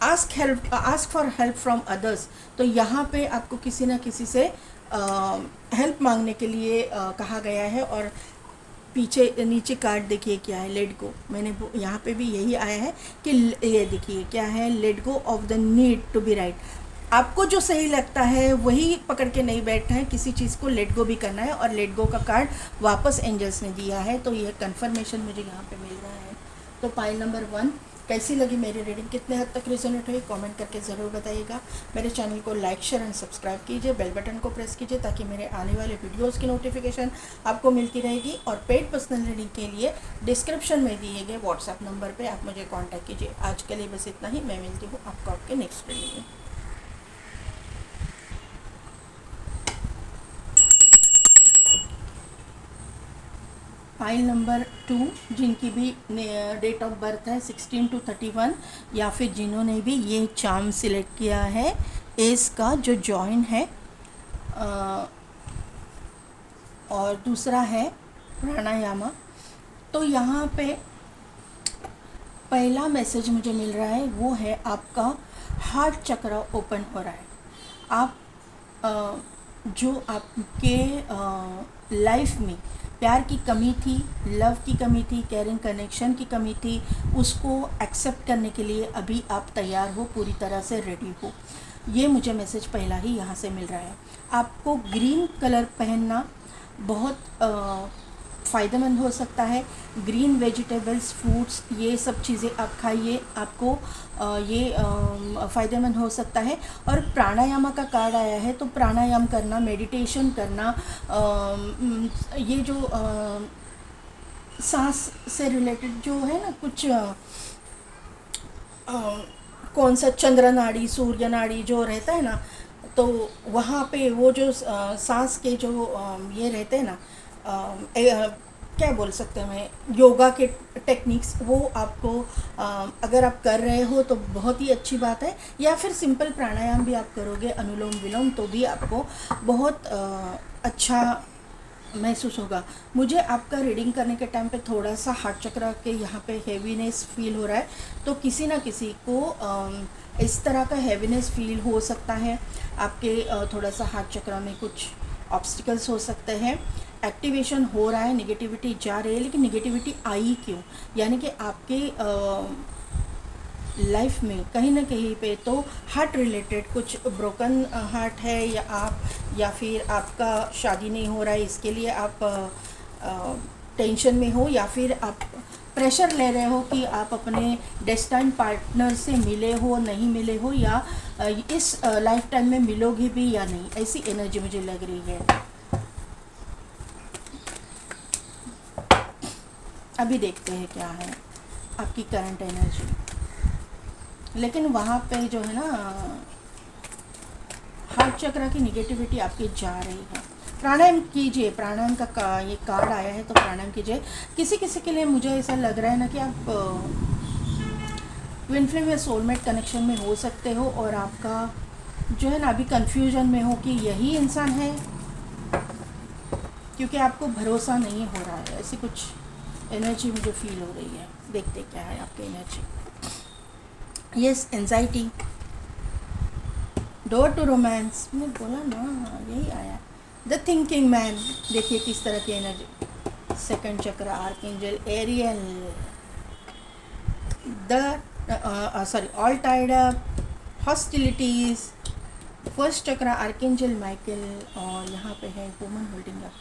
ask for help from others, तो यहाँ पे आपको किसी ना किसी से हेल्प मांगने के लिए कहा गया है। और पीछे नीचे कार्ड देखिए क्या है, लेट गो। मैंने यहाँ पे भी यही आया है कि ये देखिए क्या है, let go of the need to be right. आपको जो सही लगता है वही पकड़ के नहीं बैठना है, किसी चीज़ को लेट गो भी करना है। और लेट गो का कार्ड वापस एंजल्स ने दिया है, तो यह कंफर्मेशन मुझे यहाँ पे मिल रहा है। तो पाइल नंबर 1 कैसी लगी मेरी रीडिंग, कितने हद तक रिजोनेट हुई, कमेंट करके ज़रूर बताइएगा। मेरे चैनल को लाइक शेयर एंड सब्सक्राइब कीजिए, बेल बटन को प्रेस कीजिए, ताकि मेरे आने वाले वीडियोस की नोटिफिकेशन आपको मिलती रहेगी। और पेड पर्सनल रीडिंग के लिए डिस्क्रिप्शन में दिए गए व्हाट्सएप नंबर पे आप मुझे कांटेक्ट कीजिए। आज के लिए बस इतना ही, मैं मिलती हूँ आपको आपके नेक्स्ट रीडिंग में। पाइल नंबर 2, जिनकी भी डेट ऑफ बर्थ है 16 to 31, या फिर जिन्होंने भी ये चार्म सिलेक्ट किया है एस का जो जॉइन है, और दूसरा है प्राणायामा। तो यहाँ पे पहला मैसेज मुझे मिल रहा है वो है आपका हार्ट चक्र ओपन हो रहा है। आप जो आपके लाइफ में प्यार की कमी थी, लव की कमी थी, केयरिंग कनेक्शन की कमी थी, उसको एक्सेप्ट करने के लिए अभी आप तैयार हो, पूरी तरह से रेडी हो। ये मुझे मैसेज पहला ही यहाँ से मिल रहा है। आपको ग्रीन कलर पहनना बहुत फ़ायदेमंद हो सकता है। ग्रीन वेजिटेबल्स, फ्रूट्स, ये सब चीज़ें आप खाइए, आपको ये फ़ायदेमंद हो सकता है। और प्राणायाम का कार्ड आया है, तो प्राणायाम करना, मेडिटेशन करना, ये जो सांस से रिलेटेड जो है ना कुछ कौन सा चंद्र नाड़ी, सूर्य नाड़ी जो रहता है ना, तो वहाँ पे वो जो सांस के जो ये रहते हैं ना, क्या बोल सकते हैं, मैं योगा के टेक्निक्स, वो आपको अगर आप कर रहे हो तो बहुत ही अच्छी बात है। या फिर सिंपल प्राणायाम भी आप करोगे, अनुलोम विलोम, तो भी आपको बहुत अच्छा महसूस होगा। मुझे आपका रीडिंग करने के टाइम पे थोड़ा सा हार्ट चक्र के यहाँ पे हेवीनेस फील हो रहा है, तो किसी ना किसी को इस तरह का हेवीनेस फील हो सकता है। आपके थोड़ा सा हार्ट चक्र में कुछ ऑब्स्टिकल्स हो सकते हैं। एक्टिवेशन हो रहा है, निगेटिविटी जा रही है, लेकिन निगेटिविटी आई क्यों? यानी कि आपके लाइफ में कहीं ना कहीं पे तो हार्ट रिलेटेड कुछ ब्रोकन हार्ट है, या फिर आपका शादी नहीं हो रहा है, इसके लिए आप टेंशन में हो, या फिर आप प्रेशर ले रहे हो कि आप अपने डेस्टिन्ड पार्टनर से मिले हो, नहीं मिले हो, या इस लाइफ टाइम में मिलोगे भी या नहीं, ऐसी एनर्जी मुझे लग रही है। अभी देखते हैं क्या है आपकी करंट एनर्जी। लेकिन वहाँ पे जो है ना, हार्ट चक्र की निगेटिविटी आपकी जा रही है। प्राणायाम कीजिए, प्राणायाम का ये कार्ड आया है, तो प्राणायाम कीजिए। किसी किसी के लिए मुझे ऐसा लग रहा है ना कि आप ट्विन फ्लेम या सोलमेट कनेक्शन में हो सकते हो, और आपका जो है ना अभी कंफ्यूजन में हो कि यही इंसान है, क्योंकि आपको भरोसा नहीं हो रहा है। ऐसी कुछ एनर्जी मुझे फील हो रही है। देखते क्या है आपकी energy. Yes, anxiety, door to romance, मैं बोला ना यही आया। द थिंकिंग मैन, देखिए किस तरह की energy. Second chakra archangel Ariel, all tied up, hostilities. First chakra archangel Michael, और यहाँ पे है वुमन होल्डिंग अप,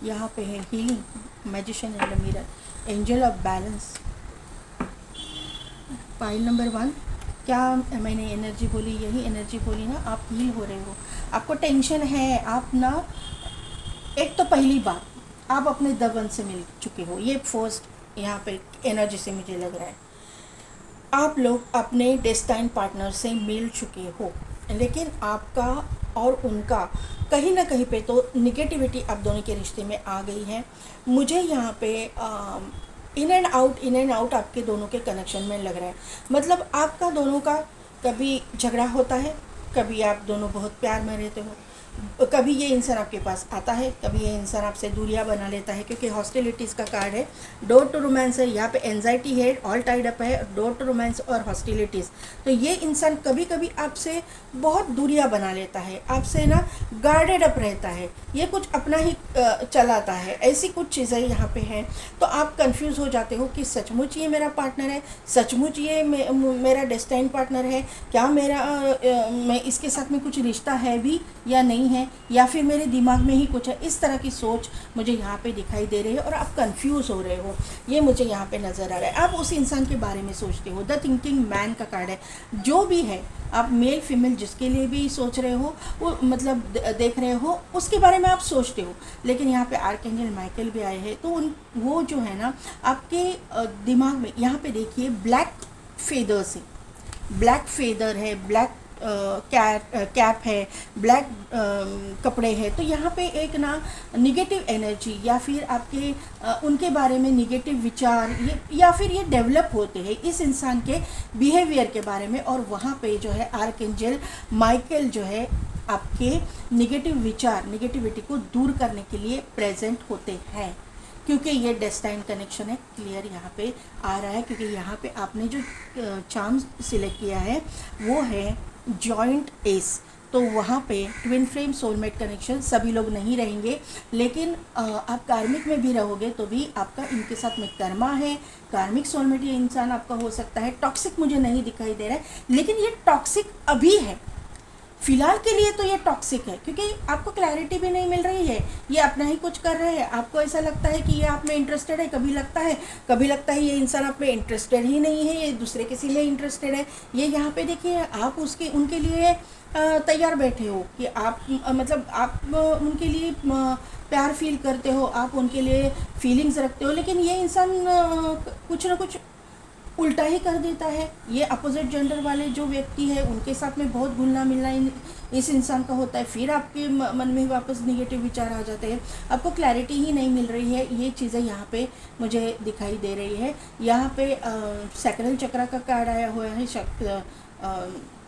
यहाँ पे है healing, magician and the mirror, angel of balance. Pile number 1, क्या मैंने एनर्जी बोली? यही एनर्जी बोली ना, आप हील हो रहे हो, आपको टेंशन है, आप ना, एक तो पहली बात आप अपने दबन से मिल चुके हो, ये फर्स्ट यहाँ पे एनर्जी से मुझे लग रहा है। आप लोग अपने डेस्टाइन पार्टनर से मिल चुके हो, लेकिन आपका और उनका कहीं ना कहीं पे तो निगेटिविटी आप दोनों के रिश्ते में आ गई है। मुझे यहाँ पे इन एंड आउट आपके दोनों के कनेक्शन में लग रहा है। मतलब आपका दोनों का कभी झगड़ा होता है, कभी आप दोनों बहुत प्यार में रहते हो, कभी ये इंसान आपके पास आता है, कभी ये इंसान आपसे दूरियां बना लेता है, क्योंकि हॉस्टिलिटीज़ का कार्ड है। डोर टू रोमांस है, यहाँ पे एंजाइटी है, ऑल टाइड अप है, डोर टू रोमांस और हॉस्टिलिटीज़। तो ये इंसान कभी कभी आपसे बहुत दूरियां बना लेता है, आपसे ना गार्डेड अप रहता है, ये कुछ अपना ही चलाता है, ऐसी कुछ चीज़ें यहाँ पे हैं। तो आप कंफ्यूज हो जाते हो कि सचमुच ये मेरा पार्टनर है, सचमुच ये मेरा डेस्टाइन पार्टनर है, क्या मेरा मैं इसके साथ में कुछ रिश्ता है भी या नहीं है, या फिर मेरे दिमाग में ही कुछ है। इस तरह की सोच मुझे यहाँ पे दिखाई दे रही है, और आप कंफ्यूज हो रहे हो, ये मुझे यहाँ पे नज़र आ रहा है। आप उस इंसान के बारे में सोचते हो। द थिंकिंग मैन का कार्ड है। जो भी है, आप मेल फीमेल जिसके लिए भी सोच रहे हो, वो मतलब देख रहे हो, उसके बारे में आप सोचते हो। लेकिन यहाँ पे आर्कएंजल माइकल भी आए हैं, तो वो जो है ना आपके दिमाग में, यहाँ पे देखिए ब्लैक फेदर्स है, ब्लैक फेदर है, ब्लैक कैप है, ब्लैक कपड़े हैं, तो यहाँ पे एक ना निगेटिव एनर्जी या फिर आपके उनके बारे में निगेटिव विचार या फिर ये डेवलप होते हैं इस इंसान के बिहेवियर के बारे में। और वहाँ पे जो है आर्कएंजल माइकल जो है आपके निगेटिव विचार, निगेटिविटी को दूर करने के लिए प्रेजेंट होते हैं, क्योंकि ये डेस्टाइन कनेक्शन है, क्लियर यहाँ पे आ रहा है। क्योंकि यहाँ पे आपने जो चार्म सिलेक्ट किया है वो है जॉइंट एस, तो वहाँ पे ट्विन फ्लेम सोलमेट कनेक्शन सभी लोग नहीं रहेंगे, लेकिन आप कार्मिक में भी रहोगे तो भी आपका इनके साथ में कर्मा है, कार्मिक सोलमेट ये इंसान आपका हो सकता है। टॉक्सिक मुझे नहीं दिखाई दे रहा है, लेकिन ये टॉक्सिक अभी है, फिलहाल के लिए तो ये टॉक्सिक है, क्योंकि आपको क्लैरिटी भी नहीं मिल रही है, ये अपना ही कुछ कर रहे हैं। आपको ऐसा लगता है कि ये आप में इंटरेस्टेड है, कभी लगता है ये इंसान आप में इंटरेस्टेड ही नहीं है, ये दूसरे किसी में इंटरेस्टेड है। ये यहाँ पे देखिए आप उनके लिए तैयार बैठे हो कि आप मतलब आप उनके लिए प्यार फील करते हो, आप उनके लिए फीलिंग्स रखते हो, लेकिन ये इंसान कुछ ना कुछ उल्टा ही कर देता है। ये अपोजिट जेंडर वाले जो व्यक्ति है उनके साथ में बहुत घुलना मिलना इस इंसान का होता है, फिर आपके मन में वापस निगेटिव विचार आ जाते हैं, आपको क्लैरिटी ही नहीं मिल रही है। ये चीज़ें यहाँ पे मुझे दिखाई दे रही है। यहाँ पे सैक्रल चक्रा का कार्ड आया हुआ है,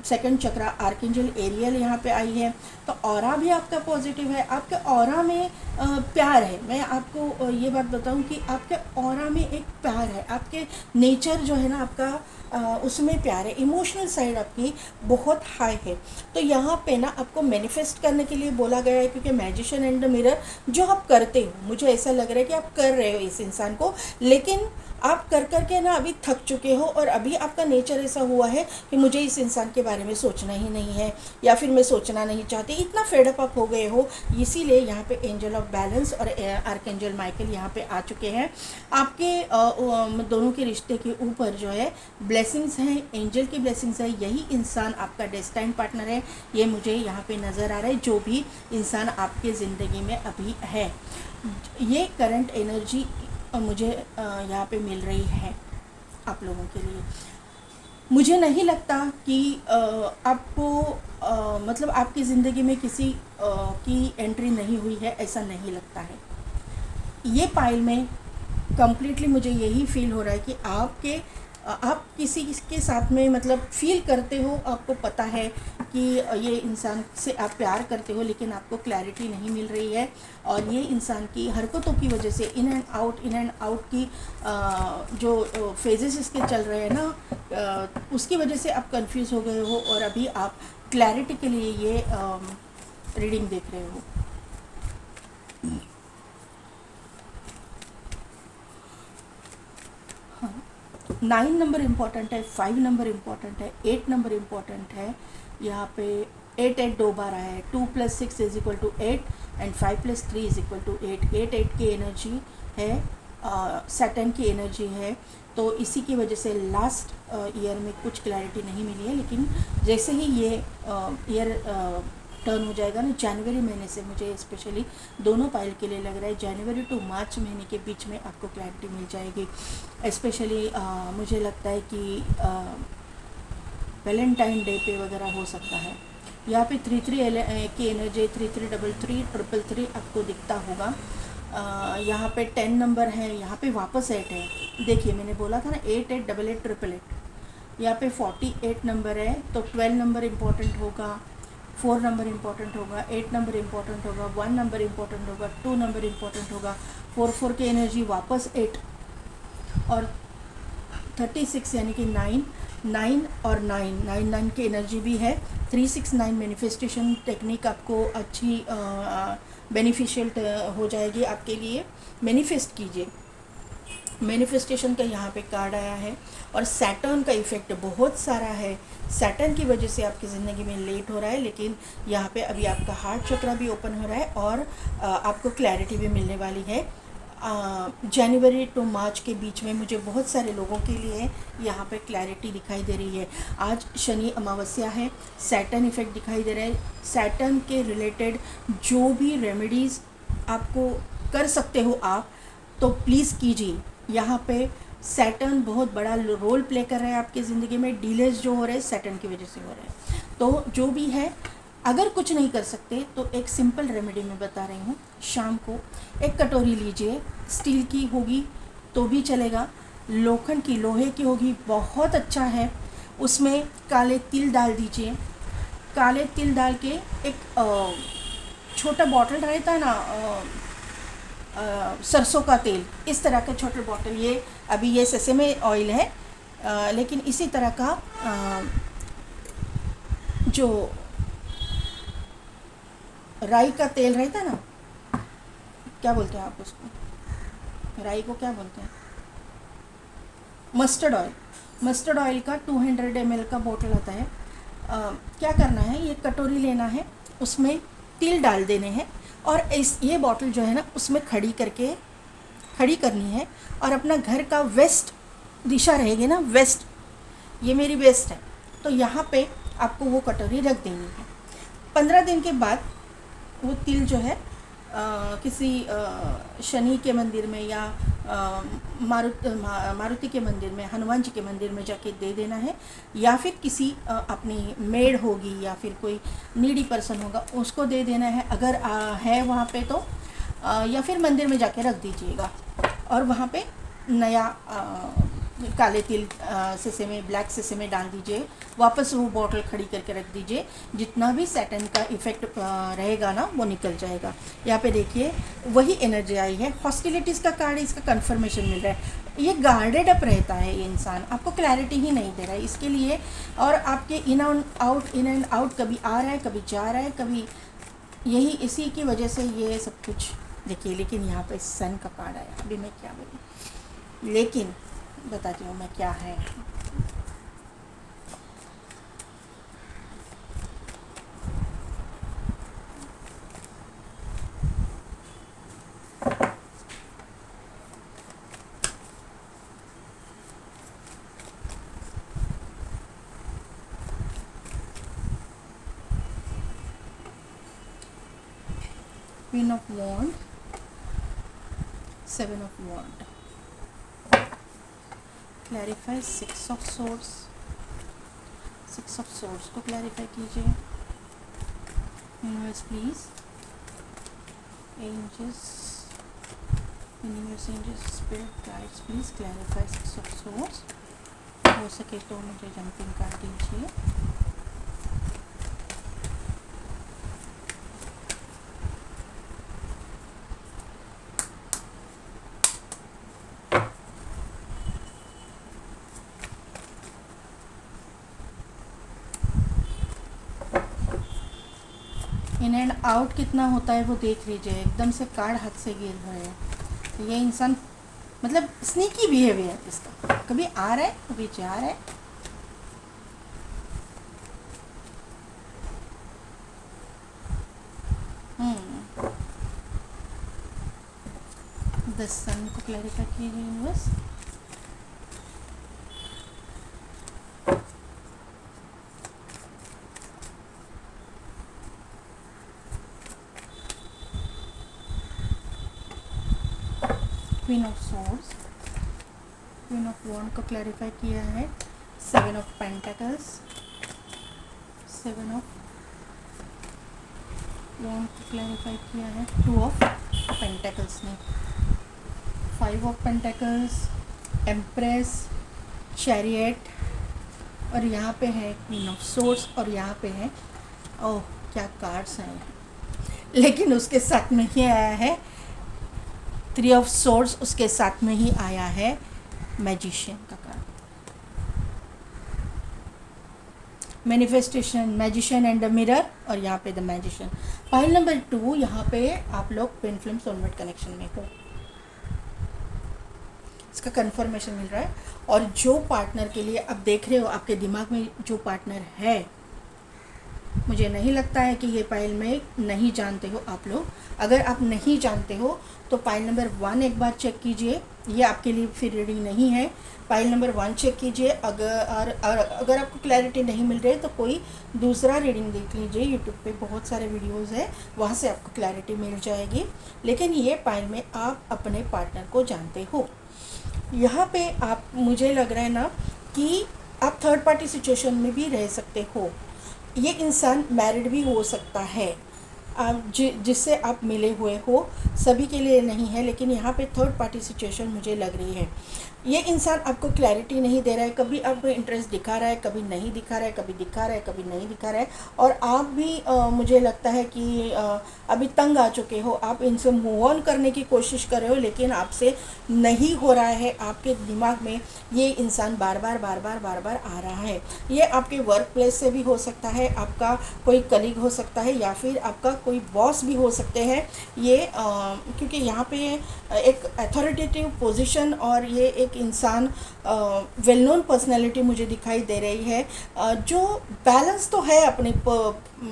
सेकंड चक्रा आर्कएंजल एरियल यहाँ पे आई है, तो ऑरा भी आपका पॉजिटिव है, आपके ऑरा में प्यार है। मैं आपको ये बात बताऊं कि आपके ऑरा में एक प्यार है, आपके नेचर जो है ना आपका उसमें प्यार है, इमोशनल साइड आपकी बहुत हाई है। तो यहाँ पे ना आपको मैनिफेस्ट करने के लिए बोला गया है, क्योंकि मैजिशियन एंड द मिरर जो आप करते हो, मुझे ऐसा लग रहा है कि आप कर रहे हो इस इंसान को, लेकिन आप कर के ना अभी थक चुके हो और अभी आपका नेचर ऐसा हुआ है कि मुझे इस इंसान के बारे में सोचना ही नहीं है, या फिर मैं सोचना नहीं चाहती, इतना फेडअप अप हो गए हो। इसीलिए यहाँ पे एंजल ऑफ बैलेंस और आर्कएंजल माइकल यहाँ पे आ चुके हैं। आपके दोनों के रिश्ते के ऊपर जो है ब्लेसिंग्स हैं, एंजल की ब्लेसिंग्स है। यही इंसान आपका डेस्टाइन पार्टनर है, ये मुझे यहाँ पे नज़र आ रहा है। जो भी इंसान आपके ज़िंदगी में अभी है, ये करंट एनर्जी मुझे यहाँ पे मिल रही है आप लोगों के लिए। मुझे नहीं लगता कि आपको मतलब आपकी ज़िंदगी में किसी की एंट्री नहीं हुई है, ऐसा नहीं लगता है। ये पाइल में कम्प्लीटली मुझे यही फील हो रहा है कि आप किसी के साथ में मतलब फील करते हो, आपको पता है कि ये इंसान से आप प्यार करते हो, लेकिन आपको क्लैरिटी नहीं मिल रही है। और ये इंसान की हरकतों की वजह से इन एंड आउट की जो फेजेस इसके चल रहे हैं ना, उसकी वजह से आप कंफ्यूज हो गए हो और अभी आप क्लैरिटी के लिए ये रीडिंग देख रहे हो। 9 नंबर इम्पॉर्टेंट है, 5 नंबर इम्पॉर्टेंट है, 8 नंबर इम्पॉर्टेंट है। यहाँ पे 8 दो बार आया है, 2 + 6 = 8 एंड 5 + 3 = 8। 8 की एनर्जी है, सैटर्न की एनर्जी है। तो इसी की वजह से लास्ट ईयर में कुछ क्लैरिटी नहीं मिली है, लेकिन जैसे ही ये ईयर टर्न हो जाएगा ना, जनवरी महीने से मुझे स्पेशली दोनों पाइल के लिए लग रहा है जनवरी टू मार्च महीने के बीच में आपको क्लैरिटी मिल जाएगी। स्पेशली मुझे लगता है कि वैलेंटाइन डे पे वगैरह हो सकता है। यहाँ पे 33 की एनर्जी 3333 आपको दिखता होगा। यहाँ पे 10 नंबर है, यहाँ पे वापस 8 है। देखिए मैंने बोला था ना 8 8 8 8 8। यहाँ पे 48 नंबर है, तो 12 नंबर इम्पोर्टेंट होगा, 4 नंबर इम्पोर्टेंट होगा, 8 नंबर इम्पोर्टेंट होगा, 1 नंबर इम्पोर्टेंट होगा, 2 नंबर इम्पोर्टेंट होगा, 4 की एनर्जी वापस 8 और 36 यानी कि 9 और 9 की एनर्जी भी है। 369 मैनिफेस्टेशन टेक्निक आपको अच्छी बेनिफिशियल हो जाएगी आपके लिए। मैनिफेस्ट कीजिए, मैनिफेस्टेशन का यहाँ पे कार्ड आया है। और सैटर्न का इफ़ेक्ट बहुत सारा है, सैटर्न की वजह से आपकी ज़िंदगी में लेट हो रहा है, लेकिन यहाँ पे अभी आपका हार्ट चक्रा भी ओपन हो रहा है और आपको क्लैरिटी भी मिलने वाली है। जनवरी टू मार्च के बीच में मुझे बहुत सारे लोगों के लिए यहाँ पे क्लैरिटी दिखाई दे रही है। आज शनि अमावस्या है, सैटर्न इफ़ेक्ट दिखाई दे रहा है। सैटर्न के रिलेटेड जो भी रेमेडीज़ आपको कर सकते हो आप, तो प्लीज़ कीजिए। यहाँ पे सैटर्न बहुत बड़ा रोल प्ले कर रहा है आपकी ज़िंदगी में। डिलेज जो हो रहे हैं सैटर्न की वजह से हो रहे हैं, तो जो भी है, अगर कुछ नहीं कर सकते तो एक सिंपल रेमेडी मैं बता रही हूँ। शाम को एक कटोरी लीजिए, स्टील की होगी तो भी चलेगा, लोखंड की, लोहे की होगी, बहुत अच्छा है। उसमें काले तिल डाल दीजिए। काले तिल डाल के एक छोटा बॉटल रहता है ना, सरसों का तेल, इस तरह का छोटा बॉटल, ये अभी ये सेसेमे ऑयल है, लेकिन इसी तरह का जो राई का तेल रहता है ना, क्या बोलते हैं आप उसको, राई को क्या बोलते हैं, मस्टर्ड ऑयल। मस्टर्ड ऑयल का 200 ml का बोतल आता है। क्या करना है, ये कटोरी लेना है, उसमें तिल डाल देने हैं, और ये बॉटल जो है ना उसमें खड़ी करनी है, और अपना घर का वेस्ट दिशा रहेगी ना, वेस्ट, ये मेरी वेस्ट है, तो यहाँ पे आपको वो कटोरी रख देनी है। 15 दिन के बाद वो तिल जो है किसी शनि के मंदिर में या मारुति के मंदिर में, हनुमान जी के मंदिर में जाके दे देना है, या फिर किसी अपनी मेड होगी या फिर कोई नीडी पर्सन होगा उसको दे देना है, अगर है वहाँ पे तो, या फिर मंदिर में जाके रख दीजिएगा, और वहाँ पे नया काले तिल सेसेमे, ब्लैक सेसेमे डाल दीजिए, वापस वो बॉटल खड़ी करके रख दीजिए, जितना भी सैटन का इफ़ेक्ट रहेगा ना वो निकल जाएगा। यहाँ पे देखिए वही एनर्जी आई है, हॉस्टिलिटीज़ का कार्ड, इसका कंफर्मेशन मिल रहा है। ये गार्डेड अप रहता है ये इंसान, आपको क्लैरिटी ही नहीं दे रहा है इसके लिए, और आपके इन एंड आउट कभी आ रहा है, कभी जा रहा है, कभी यही इसी की वजह से ये सब कुछ देखिए। लेकिन यहाँ पे सन का कार्ड आया, अभी मैं क्या बोलूँ, लेकिन बताती हूँ मैं क्या है। Queen of Wand, Seven of Wand, clarify six of swords. Six of swords को क्लैरिफाई कीजिए universe please, angels, universe, angels, spirit guides please clarify six of swords. हो सके तो मुझे जंपिंग कर दीजिए। इन एंड आउट कितना होता है वो देख लीजिए, एकदम से कार्ड हाथ से गिर रहे हैं, तो ये इंसान मतलब स्नीकी बिहेवियर इसका, कभी आ रहा है कभी जा रहा है। द सन को क्लैरिफाई कीजिए universe. Queen of swords, queen of wand को क्लैरिफाई किया है। Seven of pentacles, seven of wand को क्लैरिफाई किया है टू ऑफ पेंटेकल्स ने। Five of pentacles, empress, chariot, और यहाँ पे है क्वीन ऑफ सोर्ड्स, और यहाँ पे है, ओह क्या कार्ड्स हैं, लेकिन उसके साथ में ही आया है थ्री ऑफ सोर्ड्स, उसके साथ में ही आया है मैजिशियन का card. Manifestation, magician and the mirror, और यहाँ पे द मैजिशियन। पाइल नंबर 2, यहाँ पे आप लोग ट्विन फ्लेम सोलमेट कनेक्शन में हो, इसका कंफर्मेशन मिल रहा है। और जो पार्टनर के लिए आप देख रहे हो, आपके दिमाग में जो पार्टनर है, मुझे नहीं लगता है कि ये पाइल में नहीं जानते हो आप लोग। अगर आप नहीं जानते हो तो पाइल नंबर 1 एक बार चेक कीजिए, ये आपके लिए फिर रीडिंग नहीं है। पाइल नंबर 1 चेक कीजिए। अगर आपको क्लैरिटी नहीं मिल रही है तो कोई दूसरा रीडिंग देख लीजिए, यूट्यूब पे बहुत सारे वीडियोस है, वहाँ से आपको क्लैरिटी मिल जाएगी। लेकिन ये पाइल में आप अपने पार्टनर को जानते हो। यहाँ पे आप, मुझे लग रहा है ना कि आप थर्ड पार्टी सिचुएशन में भी रह सकते हो। ये इंसान मैरिड भी हो सकता है, आप जिससे आप मिले हुए हो, सभी के लिए नहीं है, लेकिन यहाँ पे थर्ड पार्टी सिचुएशन मुझे लग रही है। ये इंसान आपको क्लैरिटी नहीं दे रहा है, कभी आपको इंटरेस्ट दिखा रहा है, कभी नहीं दिखा रहा है, कभी दिखा रहा है, कभी नहीं दिखा रहा है, और आप भी मुझे लगता है कि अभी तंग आ चुके हो, आप इनसे मूव ऑन करने की कोशिश कर रहे हो, लेकिन आपसे नहीं हो रहा है। आपके दिमाग में ये इंसान बार बार बार बार बार बार आ रहा है। ये आपके वर्क प्लेस से भी हो सकता है, आपका कोई कलीग हो सकता है, या फिर आपका कोई बॉस भी हो सकते हैं। ये क्योंकि यहाँ पे एक अथॉरिटेटिव पोजीशन और ये एक इंसान वेल नोन पर्सनैलिटी मुझे दिखाई दे रही है, जो बैलेंस तो है अपनी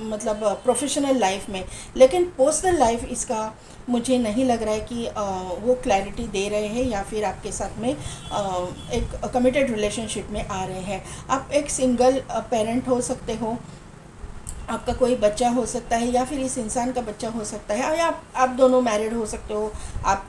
मतलब प्रोफेशनल लाइफ में, लेकिन पर्सनल लाइफ इसका मुझे नहीं लग रहा है कि वो क्लैरिटी दे रहे हैं, या फिर आपके साथ में एक कमिटेड रिलेशनशिप में आ रहे हैं। आप एक सिंगल पेरेंट हो सकते हो, आपका कोई बच्चा हो सकता है, या फिर इस इंसान का बच्चा हो सकता है, या आप दोनों मैरिड हो सकते हो, आप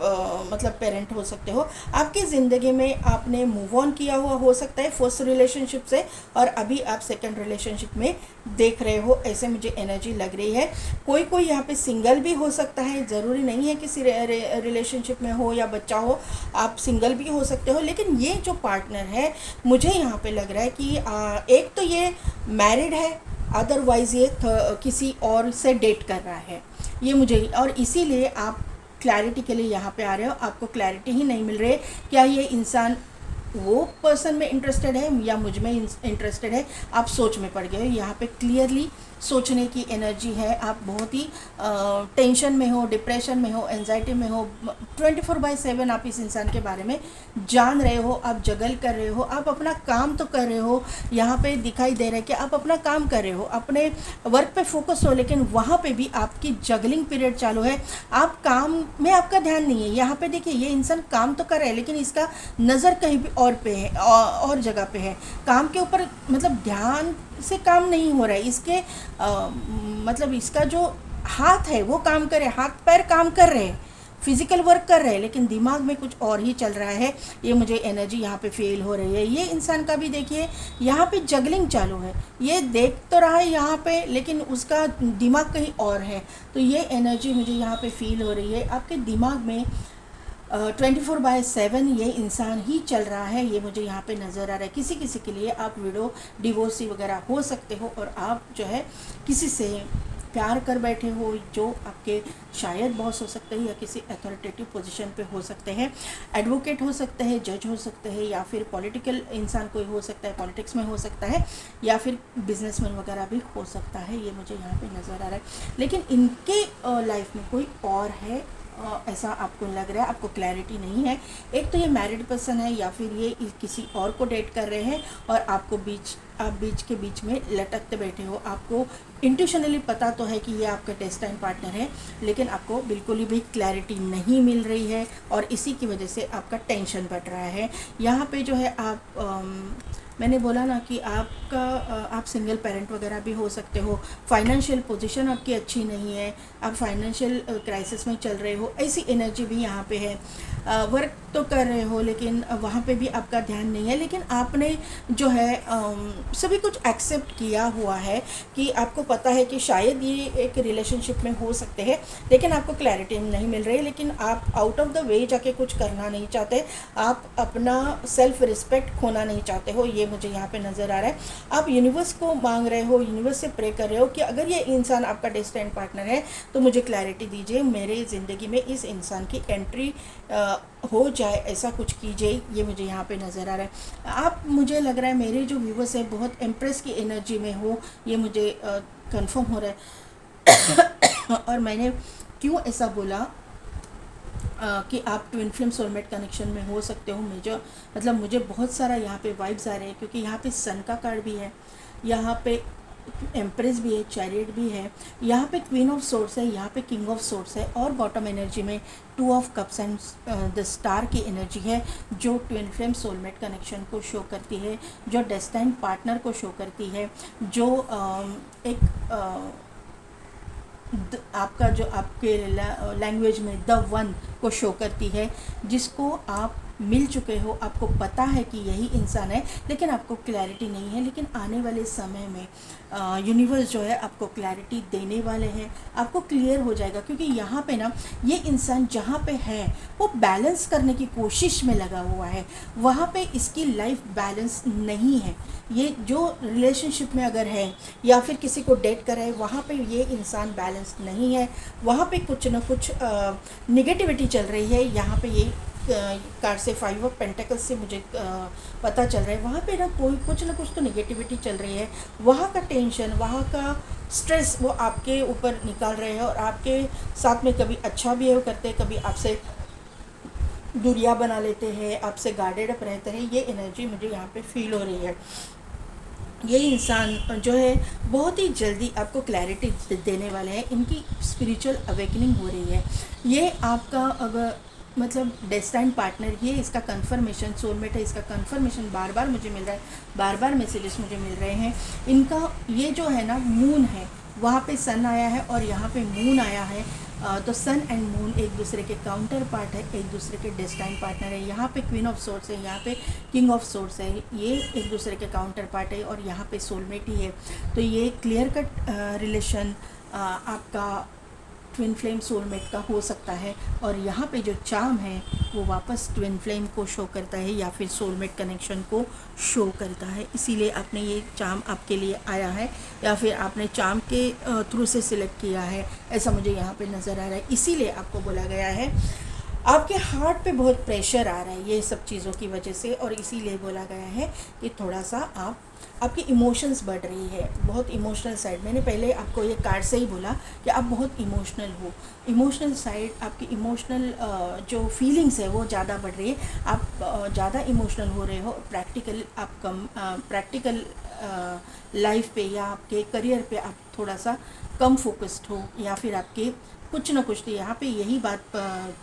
मतलब पेरेंट हो सकते हो। आपकी ज़िंदगी में आपने मूव ऑन किया हुआ हो सकता है फर्स्ट रिलेशनशिप से, और अभी आप सेकंड रिलेशनशिप में देख रहे हो, ऐसे मुझे एनर्जी लग रही है। कोई कोई यहाँ पे सिंगल भी हो सकता है, ज़रूरी नहीं है किसी रिलेशनशिप में हो या बच्चा हो, आप सिंगल भी हो सकते हो। लेकिन ये जो पार्टनर है, मुझे यहाँ पे लग रहा है कि एक तो ये मैरिड है, अदरवाइज़ ये किसी और से डेट कर रहा है, ये मुझे, और इसीलिए आप क्लैरिटी के लिए यहाँ पे आ रहे हो। आपको क्लैरिटी ही नहीं मिल रही है, क्या ये इंसान वो पर्सन में इंटरेस्टेड है या मुझ में इंटरेस्टेड है। आप सोच में पड़ गए हो, यहाँ पे क्लियरली सोचने की एनर्जी है। आप बहुत ही टेंशन में हो, डिप्रेशन में हो, एंजाइटी में हो, 24/7 आप इस इंसान के बारे में जान रहे हो, आप जगल कर रहे हो, आप अपना काम तो कर रहे हो, यहाँ पे दिखाई दे रहा है कि आप अपना काम कर रहे हो, अपने वर्क पे फोकस हो, लेकिन वहाँ पे भी आपकी जगलिंग पीरियड चालू है। आप काम में आपका ध्यान नहीं है। यहाँ पे देखिए, ये इंसान काम तो कर रहा है, लेकिन इसका नज़र कहीं भी और पे है, और जगह पे है। काम के ऊपर मतलब ध्यान से काम नहीं हो रहा है इसके, मतलब इसका जो हाथ है वो काम कर रहे, हाथ पैर काम कर रहे हैं, फिजिकल वर्क कर रहे हैं, लेकिन दिमाग में कुछ और ही चल रहा है। ये मुझे एनर्जी यहाँ पे फील हो रही है। ये इंसान का भी देखिए, यहाँ पे जगलिंग चालू है, ये देख तो रहा है यहाँ पे, लेकिन उसका दिमाग कहीं और है। तो ये एनर्जी मुझे यहाँ पे फील हो रही है। आपके दिमाग में 24/7 ये इंसान ही चल रहा है, ये मुझे यहाँ पे नज़र आ रहा है। किसी किसी के लिए आप विडो, डिवोर्सी वगैरह हो सकते हो, और आप जो है किसी से प्यार कर बैठे हो, जो आपके शायद बॉस हो सकते हैं, या किसी अथॉरिटेटिव पोजीशन पे हो सकते हैं, एडवोकेट हो सकते हैं, जज हो सकते हैं, या फिर पॉलिटिकल इंसान कोई हो सकता है, पॉलिटिक्स में हो सकता है, या फिर बिजनेसमैन वगैरह भी हो सकता है। ये मुझे यहाँ पे नज़र आ रहा है, लेकिन इनके लाइफ में कोई और है, ऐसा आपको लग रहा है, आपको क्लैरिटी नहीं है। एक तो ये मैरिड पर्सन है, या फिर ये किसी और को डेट कर रहे हैं, और आपको आप बीच के बीच में लटकते बैठे हो। आपको इंट्यूशनली पता तो है कि ये आपका डेस्टाइन पार्टनर है, लेकिन आपको बिल्कुल भी क्लैरिटी नहीं मिल रही है, और इसी की वजह से आपका टेंशन बढ़ रहा है। यहाँ पे जो है मैंने बोला ना कि आप सिंगल पेरेंट वगैरह भी हो सकते हो, फाइनेंशियल पोजीशन आपकी अच्छी नहीं है, आप फाइनेंशियल क्राइसिस में चल रहे हो, ऐसी एनर्जी भी यहाँ पे है। वर्क तो कर रहे हो, लेकिन वहाँ पे भी आपका ध्यान नहीं है, लेकिन आपने जो है सभी कुछ एक्सेप्ट किया हुआ है कि आपको पता है कि शायद ये एक रिलेशनशिप में हो सकते हैं, लेकिन आपको क्लैरिटी नहीं मिल रही है। लेकिन आप आउट ऑफ द वे जाके कुछ करना नहीं चाहते, आप अपना सेल्फ रिस्पेक्ट खोना नहीं चाहते हो, ये मुझे यहाँ पे नज़र आ रहा है। आप यूनिवर्स को मांग रहे हो, यूनिवर्स से प्रे कर रहे हो कि अगर ये इंसान आपका डेस्टिनी पार्टनर है तो मुझे क्लैरिटी दीजिए, मेरे ज़िंदगी में इस इंसान की एंट्री हो जाए, ऐसा कुछ कीजिए, ये मुझे यहाँ पे नज़र आ रहा है। आप, मुझे लग रहा है मेरे जो व्यूवर्स है बहुत इम्प्रेस की एनर्जी में हो, ये मुझे कंफर्म हो रहा है। और मैंने क्यों ऐसा बोला कि आप ट्विन फ्लेम सोलमेट कनेक्शन में हो सकते हो, मुझे बहुत सारा यहाँ पे वाइब्स आ रहे हैं, क्योंकि यहाँ पे सन का कार्ड भी है, यहाँ पे एम्प्रेस भी है, चैरियट भी है, यहाँ पे क्वीन ऑफ सोर्ड्स है, यहाँ पे किंग ऑफ सोर्ड्स है, और बॉटम एनर्जी में 2 of cups and the star की एनर्जी है, जो ट्विन फ्लेम सोलमेट कनेक्शन को शो करती है, जो डेस्टाइन पार्टनर को शो करती है, जो आपका जो आपके लैंग्वेज में द वन को शो करती है, जिसको आप मिल चुके हो, आपको पता है कि यही इंसान है, लेकिन आपको क्लैरिटी नहीं है। लेकिन आने वाले समय में यूनिवर्स जो है आपको क्लैरिटी देने वाले हैं, आपको क्लियर हो जाएगा। क्योंकि यहाँ पे ना ये इंसान जहाँ पे है वो बैलेंस करने की कोशिश में लगा हुआ है, वहाँ पे इसकी लाइफ बैलेंस नहीं है। ये जो रिलेशनशिप में अगर है या फिर किसी को डेट कर रहा है, वहाँ पे ये इंसान बैलेंस नहीं है, वहाँ पे कुछ ना कुछ निगेटिविटी चल रही है। यहाँ पे ये कार्ड से 5 ऑफ पेंटिकल्स से मुझे पता चल रहा है, वहाँ पे ना कुछ ना कुछ तो निगेटिविटी चल रही है। वहाँ का टेंशन, वहाँ का स्ट्रेस वो आपके ऊपर निकाल रहे हैं, और आपके साथ में कभी अच्छा बिहेव करते हैं, कभी आपसे दूरियां बना लेते हैं, आपसे गार्डेड अप रहते हैं। ये एनर्जी मुझे यहाँ पे फील हो रही है। ये इंसान जो है बहुत ही जल्दी आपको क्लैरिटी देने वाले हैं, इनकी स्पिरिचुअल अवेकनिंग हो रही है। ये आपका अगर मतलब डेस्टाइन पार्टनर, ये इसका कंफर्मेशन सोलमेट है, इसका कंफर्मेशन बार बार मुझे मिल रहा है, बार बार मैसेजेस मुझे मिल रहे हैं। इनका ये जो है ना मून है, वहाँ पे सन आया है और यहाँ पे मून आया है। तो सन एंड मून एक दूसरे के काउंटर पार्ट है, एक दूसरे के डेस्टाइन पार्टनर है। यहाँ पे क्वीन ऑफ सोर्ड्स है, यहाँ पे किंग ऑफ सोर्ड्स है, ये एक दूसरे के काउंटर पार्ट है, और यहाँ पे सोलमेट ही है। तो ये क्लियर कट रिलेशन आपका ट्विन फ्लेम सोलमेट का हो सकता है। और यहाँ पे जो चार्म है वो वापस ट्विन फ्लेम को शो करता है या फिर सोलमेट कनेक्शन को शो करता है। इसीलिए आपने ये चार्म आपके लिए आया है, या फिर आपने चार्म के थ्रू से सिलेक्ट किया है, ऐसा मुझे यहाँ पे नज़र आ रहा है। इसीलिए आपको बोला गया है। आपके हार्ट पे बहुत प्रेशर आ रहा है ये सब चीज़ों की वजह से, और इसीलिए बोला गया है कि थोड़ा सा आपकी इमोशंस बढ़ रही है, बहुत इमोशनल साइड। मैंने पहले आपको ये कार्ड से ही बोला कि आप बहुत इमोशनल हो। इमोशनल साइड आपकी इमोशनल जो फीलिंग्स है वो ज़्यादा बढ़ रही है, आप ज़्यादा इमोशनल हो रहे हो। प्रैक्टिकल लाइफ पे या आपके करियर पे आप थोड़ा सा कम फोकस्ड हो, या फिर आपके कुछ ना कुछ। तो यहाँ पे यही बात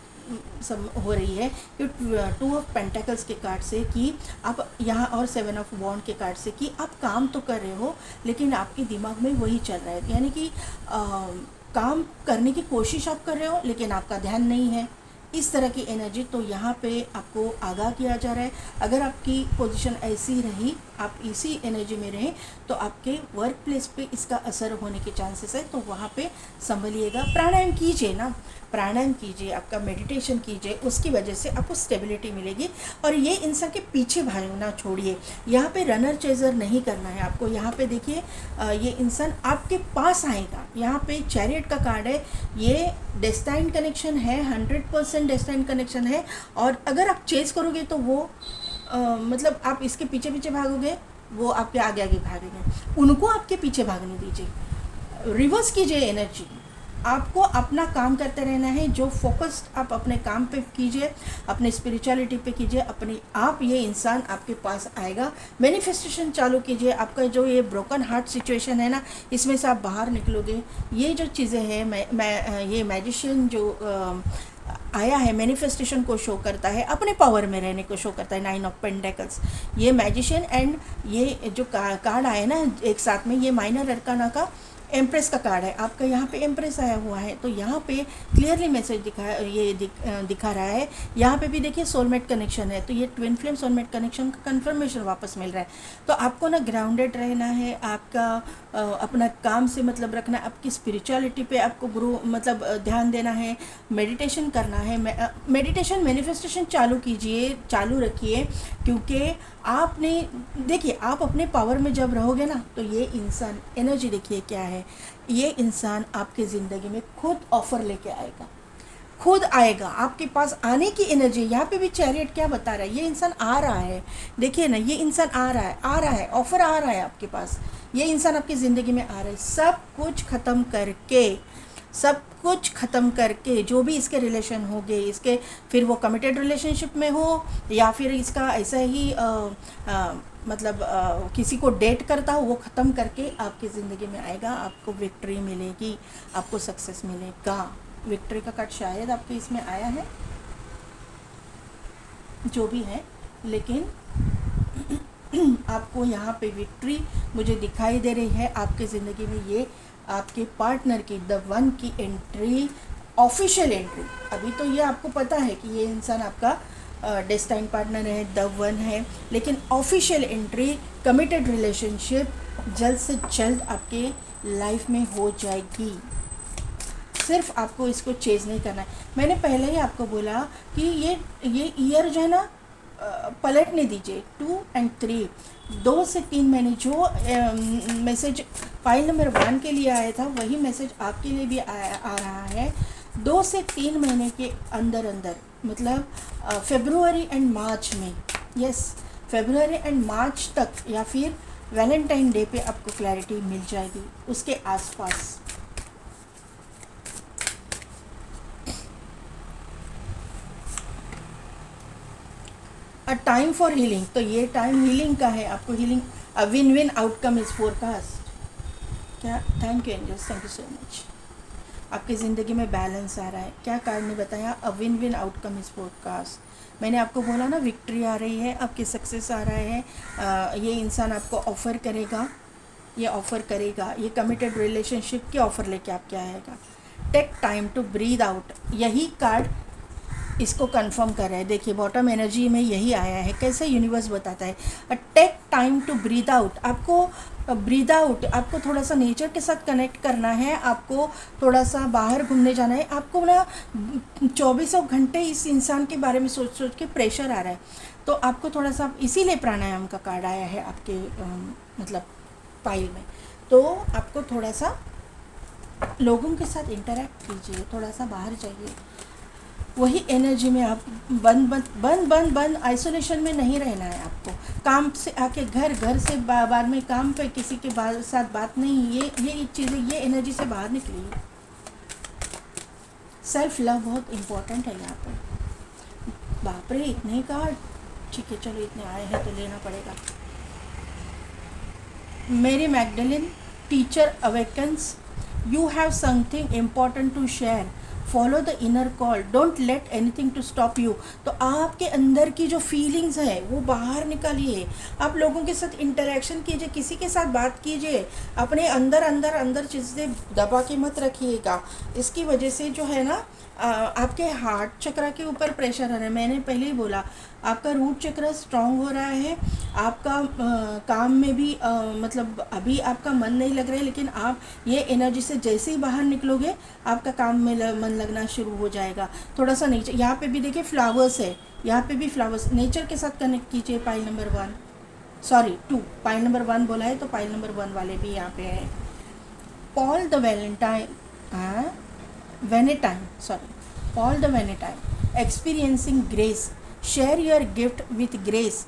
सब हो रही है कि 2 ऑफ पेंटिकल्स के कार्ड से कि आप यहाँ, और 7 ऑफ वॉन्ड के कार्ड से कि आप काम तो कर रहे हो, लेकिन आपके दिमाग में वही चल रहा है। यानी कि काम करने की कोशिश आप कर रहे हो, लेकिन आपका ध्यान नहीं है, इस तरह की एनर्जी। तो यहाँ पे आपको आगाह किया जा रहा है, अगर आपकी पोजीशन ऐसी रही, आप इसी एनर्जी में रहें, तो आपके वर्क प्लेस पे इसका असर होने के चांसेस है। तो वहाँ पे संभलिएगा। प्राणायाम कीजिए ना, प्राणायाम कीजिए, आपका मेडिटेशन कीजिए, उसकी वजह से आपको स्टेबिलिटी मिलेगी। और ये इंसान के पीछे भागना छोड़िए, यहाँ पे रनर चेजर नहीं करना है आपको। यहाँ पे देखिए ये इंसान आपके पास आएगा। यहाँ पे चैरियट का कार्ड है, ये डेस्टाइन कनेक्शन है, 100% डेस्टाइन कनेक्शन है। और अगर आप चेस करोगे तो वो मतलब आप इसके पीछे पीछे भागोगे, वो आपके आगे आगे भागेंगे, उनको आपके पीछे भागने दीजिए। रिवर्स कीजिए एनर्जी, आपको अपना काम करते रहना है। जो फोकस्ड आप अपने काम पे कीजिए, अपने स्पिरिचुअलिटी पे कीजिए, अपने आप ये इंसान आपके पास आएगा। मैनिफेस्टेशन चालू कीजिए। आपका जो ये ब्रोकन हार्ट सिचुएशन है ना, इसमें से आप बाहर निकलोगे। ये जो चीज़ें हैं, ये मैजिशियन जो आया है, मैनिफेस्टेशन को शो करता है, अपने पावर में रहने को शो करता है। 9 ऑफ पेंटिकल्स, ये मैजिशियन एंड ये जो कार्ड आया ना एक साथ में, ये माइनर अरकाना का एम्प्रेस का कार्ड है। आपका यहाँ पे एम्प्रेस आया हुआ है, तो यहाँ पे क्लियरली मैसेज दिखा रहा है। यहाँ पे भी देखिए सोलमेट कनेक्शन है, तो ये ट्विन फ्लेम सोलमेट कनेक्शन का कंफर्मेशन वापस मिल रहा है। तो आपको ना ग्राउंडेड रहना है, आपका अपना काम से मतलब रखना, आपकी स्पिरिचुअलिटी पे आपको मतलब ध्यान देना है, मेडिटेशन करना है। मेडिटेशन मैनिफेस्टेशन चालू रखिए, क्योंकि आपने देखिए, आप अपने पावर में जब रहोगे ना, तो ये इंसान एनर्जी देखिए क्या है, ये इंसान आपके ज़िंदगी में खुद ऑफ़र लेके आएगा, खुद आएगा आपके पास। आने की एनर्जी यहाँ पे भी चैरियट क्या बता रहा है, ये इंसान आ रहा है। देखिए ना, ये इंसान आ रहा है, ऑफ़र आ रहा है आपके पास। ये इंसान आपकी ज़िंदगी में आ रहा है, सब कुछ ख़त्म करके जो भी इसके रिलेशन हो गए, इसके फिर वो कमिटेड रिलेशनशिप में हो, या फिर इसका ऐसा ही मतलब किसी को डेट करता हो, वो ख़त्म करके आपकी ज़िंदगी में आएगा। आपको विक्ट्री मिलेगी, आपको सक्सेस मिलेगा। विक्ट्री का कार्ड शायद आपके इसमें आया है, जो भी है, लेकिन आपको यहाँ पे विक्ट्री मुझे दिखाई दे रही है आपकी ज़िंदगी में। ये आपके पार्टनर की, द वन की एंट्री, ऑफिशियल एंट्री। अभी तो ये आपको पता है कि ये इंसान आपका डेस्टाइन पार्टनर है, द वन है, लेकिन ऑफिशियल एंट्री कमिटेड रिलेशनशिप जल्द से जल्द आपके लाइफ में हो जाएगी। सिर्फ आपको इसको चेज़ नहीं करना है। मैंने पहले ही आपको बोला कि ये ईयर जो है ना पलटने दीजिए, 2 और 3, 2 से 3 महीने जो मैसेज फाइल नंबर 1 के लिए आया था वही मैसेज आपके लिए भी आ रहा है। 2 से 3 महीने के अंदर अंदर, मतलब फरवरी एंड मार्च में, यस फरवरी एंड मार्च तक, या फिर वैलेंटाइन डे पे आपको क्लैरिटी मिल जाएगी, उसके आसपास। अ टाइम फॉर हीलिंग, तो ये टाइम हीलिंग का है, आपको healing, a win win outcome is forecast. क्या, thank you angels, thank you so much. आपकी ज़िंदगी में बैलेंस आ रहा है, क्या कार्ड ने बताया, अ win win outcome is forecast. मैंने आपको बोला ना विक्ट्री आ रही है, आपकी सक्सेस आ रहा है। ये इंसान आपको ऑफ़र करेगा, ये ऑफ़र करेगा, ये कमिटेड रिलेशनशिप की ऑफ़र लेके आपके आएगा। Take time to breathe out, यही कार्ड इसको कंफर्म कर रहा है। देखिए बॉटम एनर्जी में यही आया है, कैसे यूनिवर्स बताता है, take time to breathe out. आपको ब्रीद आउट, आपको थोड़ा सा नेचर के साथ कनेक्ट करना है, आपको थोड़ा सा बाहर घूमने जाना है। आपको ना 24 घंटे इस इंसान के बारे में सोच सोच के प्रेशर आ रहा है, तो आपको थोड़ा सा, इसीलिए प्राणायाम का कार्ड आया है आपके मतलब पाइल में। तो आपको थोड़ा सा लोगों के साथ इंटरेक्ट कीजिए, थोड़ा सा बाहर जाइए, वही एनर्जी में आप बंद आइसोलेशन में नहीं रहना है। आपको काम से आके घर से बाद में काम पे किसी के साथ बात नहीं, ये चीज़ें, ये एनर्जी से बाहर निकलिए। सेल्फ लव बहुत इम्पोर्टेंट है यहाँ पे। बाप रे, इतने कार्ड, ठीक है चलो इतने आए हैं तो लेना पड़ेगा। Mary Magdalene, teacher awakens, you have something important to share, follow the inner call, don't let anything to stop you. तो आपके अंदर की जो फीलिंग्स है वो बाहर निकालिए, आप लोगों के साथ इंटरेक्शन कीजिए, किसी के साथ बात कीजिए, अपने अंदर चीज़ें दबा के मत रखिएगा। इसकी वजह से जो है ना आपके हार्ट चक्र के ऊपर प्रेशर आ रहा है। मैंने पहले ही बोला, आपका रूट चक्र स्ट्रांग हो रहा है, आपका काम में भी मतलब अभी आपका मन नहीं लग रहा है, लेकिन आप ये एनर्जी से जैसे ही बाहर निकलोगे आपका काम में मन लगना शुरू हो जाएगा। थोड़ा सा नेचर, यहाँ पे भी देखिए फ्लावर्स है, यहाँ पे भी फ्लावर्स, नेचर के साथ कनेक्ट कीजिए। पाइल नंबर 2, पाइल नंबर 1 बोला है तो पाइल नंबर 1 वाले भी यहाँ पे है। Paul the Valentine, experiencing grace, share your gift with grace,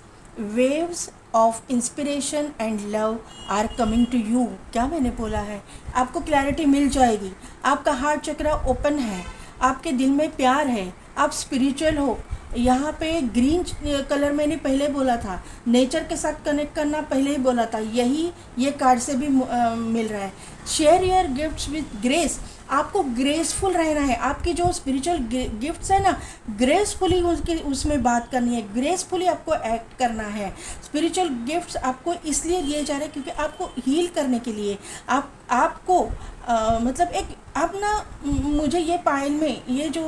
waves of inspiration and love are coming to you। क्या मैंने बोला है, आपको क्लैरिटी मिल जाएगी, आपका हार्ट चक्र ओपन है, आपके दिल में प्यार है, आप स्पिरिचुअल हो। यहाँ पे ग्रीन कलर मैंने पहले बोला था, नेचर के साथ कनेक्ट करना पहले ही बोला था, यही ये कार्ड से भी मिल रहा है। Share your gifts with grace, आपको ग्रेसफुल रहना है, आपकी जो स्पिरिचुअल गिफ्ट्स है ना, ग्रेसफुली उसमें बात करनी है, ग्रेसफुली आपको एक्ट करना है। स्पिरिचुअल गिफ्ट्स आपको इसलिए दिए जा रहे हैं क्योंकि आपको हील करने के लिए, आपको मतलब एक, आप ना, मुझे ये पाइल में ये जो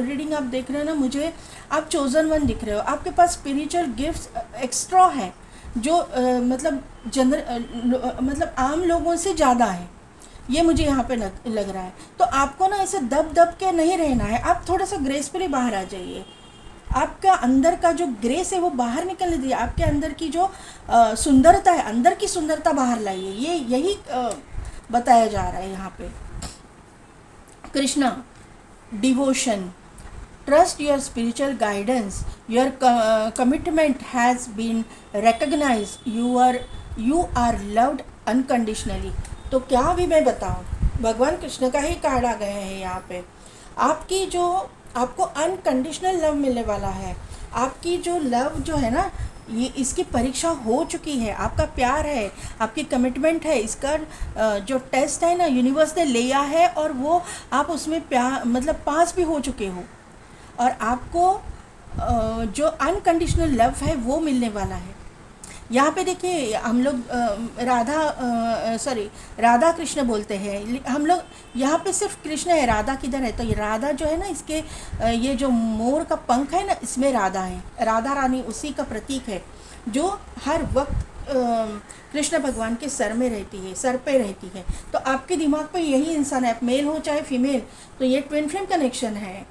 रीडिंग आप देख रहे हो ना, मुझे आप चोजन वन दिख रहे हो, आपके पास स्पिरिचुअल गिफ्ट्स एक्स्ट्रा है जो मतलब मतलब आम लोगों से ज़्यादा है, ये मुझे यहाँ पे लग रहा है। तो आपको ना ऐसे दब के नहीं रहना है, आप थोड़ा सा ग्रेसफुली बाहर आ जाइए, आपका अंदर का जो ग्रेस है वो बाहर निकलने दीजिए, आपके अंदर की जो सुंदरता है, अंदर की सुंदरता बाहर लाइए, यही बताया जा रहा है यहाँ पे। Krishna, devotion, trust your spiritual guidance, your commitment has been recognize, you are loved unconditionally. तो क्या अभी मैं बताऊँ, भगवान कृष्ण का ही कार्ड आ गया है यहाँ पे। आपकी जो, आपको अनकंडीशनल लव मिलने वाला है, आपकी जो लव जो है ना, ये इसकी परीक्षा हो चुकी है, आपका प्यार है, आपकी कमिटमेंट है, इसका जो टेस्ट है ना यूनिवर्स ने लिया है, और वो आप उसमें प्यार मतलब पास भी हो चुके हो, और आपको जो अनकंडीशनल लव है वो मिलने वाला है। यहाँ पे देखिए हम लोग राधा कृष्ण बोलते हैं, हम लोग यहाँ पे सिर्फ कृष्ण है, राधा किधर है? तो ये राधा जो है ना, इसके ये जो मोर का पंख है ना, इसमें राधा है, राधा रानी उसी का प्रतीक है, जो हर वक्त कृष्ण भगवान के सर में रहती है, सर पे रहती है। तो आपके दिमाग पे यही इंसान है, आप मेल हो चाहे फीमेल, तो ये ट्विन फ्लेम कनेक्शन है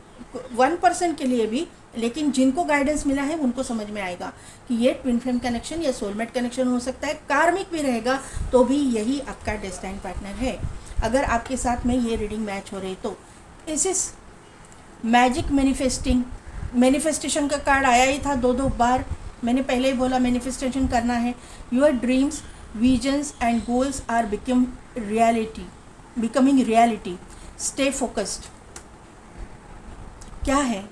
1% के लिए भी, लेकिन जिनको गाइडेंस मिला है उनको समझ में आएगा कि ये ट्विन फ्लेम कनेक्शन या सोलमेट कनेक्शन हो सकता है। कार्मिक भी रहेगा तो भी यही आपका डेस्टाइन पार्टनर है, अगर आपके साथ में ये रीडिंग मैच हो रही तो। इस मैजिक मैनिफेस्टेशन का कार्ड आया ही था 2 बार, मैंने पहले ही बोला मैनिफेस्टेशन करना है। Your dreams, visions and goals are becoming reality, stay focused. क्या है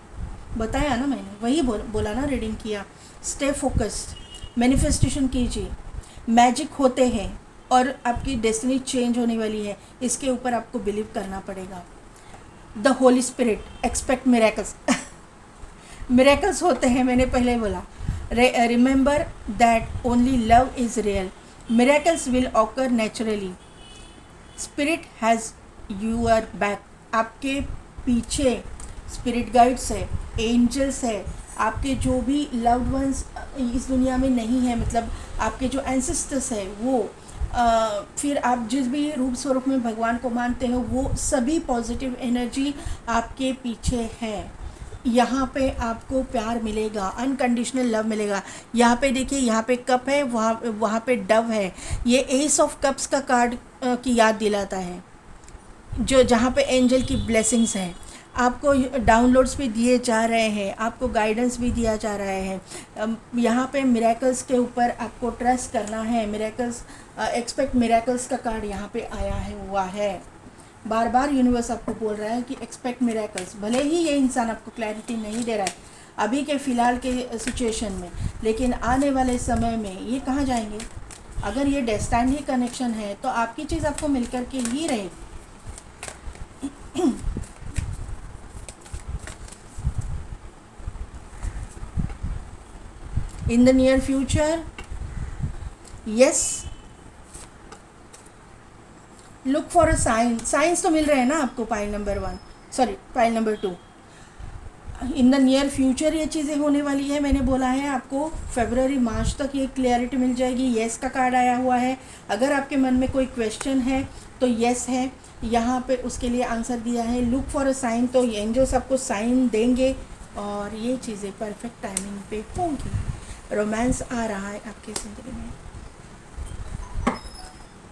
बताया ना मैंने, वही बोला ना, रीडिंग किया। स्टे फोकस्ड, मैनिफेस्टेशन कीजिए, मैजिक होते हैं और आपकी डेस्टिनी चेंज होने वाली है, इसके ऊपर आपको बिलीव करना पड़ेगा। The Holi spirit, expect miracles miracles होते हैं, मैंने पहले बोला। Remember that only love is real, miracles will occur naturally, spirit has you're back, आपके पीछे स्पिरिट गाइड्स है, एंजल्स है, आपके जो भी लव्ड वंस इस दुनिया में नहीं है, मतलब आपके जो एंसेस्टर्स है वो, फिर आप जिस भी रूप स्वरूप में भगवान को मानते हो, वो सभी पॉजिटिव एनर्जी आपके पीछे है। यहाँ पे आपको प्यार मिलेगा, अनकंडीशनल लव मिलेगा। यहाँ पे देखिए, यहाँ पे कप है, वहाँ पे डव है। ये एस ऑफ कप्स का कार्ड की याद दिलाता है, जो जहाँ पे एंजल की ब्लेसिंग्स हैं, आपको डाउनलोड्स भी दिए जा रहे हैं, आपको गाइडेंस भी दिया जा रहा है। यहाँ पे मिरेकल्स के ऊपर आपको ट्रस्ट करना है, मिरेकल्स, एक्सपेक्ट मिरेकल्स का कार्ड यहाँ पे आया है हुआ है। बार बार यूनिवर्स आपको बोल रहा है कि एक्सपेक्ट मिरेकल्स, भले ही ये इंसान आपको क्लैरिटी नहीं दे रहा है अभी के फ़िलहाल के सिचुएशन में, लेकिन आने वाले समय में ये कहाँ जाएंगे। अगर ये डेस्टाइन ही कनेक्शन है तो आपकी चीज़ आपको मिल कर के ही रहेगी। In the near future, yes, look for a science तो मिल रहे हैं ना आपको, pile number 2। In the near future ये चीज़ें होने वाली है, मैंने बोला है आपको फरवरी मार्च तक ये क्लियरिटी मिल जाएगी। येस का कार्ड आया हुआ है, अगर आपके मन में कोई क्वेश्चन है तो येस है, यहाँ पे उसके लिए आंसर दिया है। लुक फॉर अ साइन, तो एंजल्स आपको साइन देंगे और ये चीज़ें परफेक्ट टाइमिंग पे होंगी। रोमांस आ रहा है आपकी ज़िंदगी में।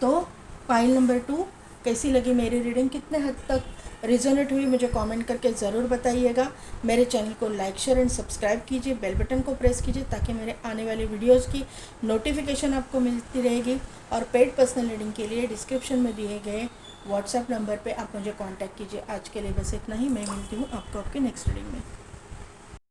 तो पाइल नंबर 2 कैसी लगी मेरी रीडिंग, कितने हद तक रिजोनेट हुई, मुझे कमेंट करके ज़रूर बताइएगा। मेरे चैनल को लाइक, शेयर एंड सब्सक्राइब कीजिए, बेल बटन को प्रेस कीजिए ताकि मेरे आने वाले वीडियोस की नोटिफिकेशन आपको मिलती रहेगी। और पेड पर्सनल रीडिंग के लिए डिस्क्रिप्शन में दिए गए व्हाट्सएप नंबर पे आप मुझे कांटेक्ट कीजिए। आज के लिए बस इतना ही, मैं मिलती हूँ आपको आपके नेक्स्ट रीडिंग में।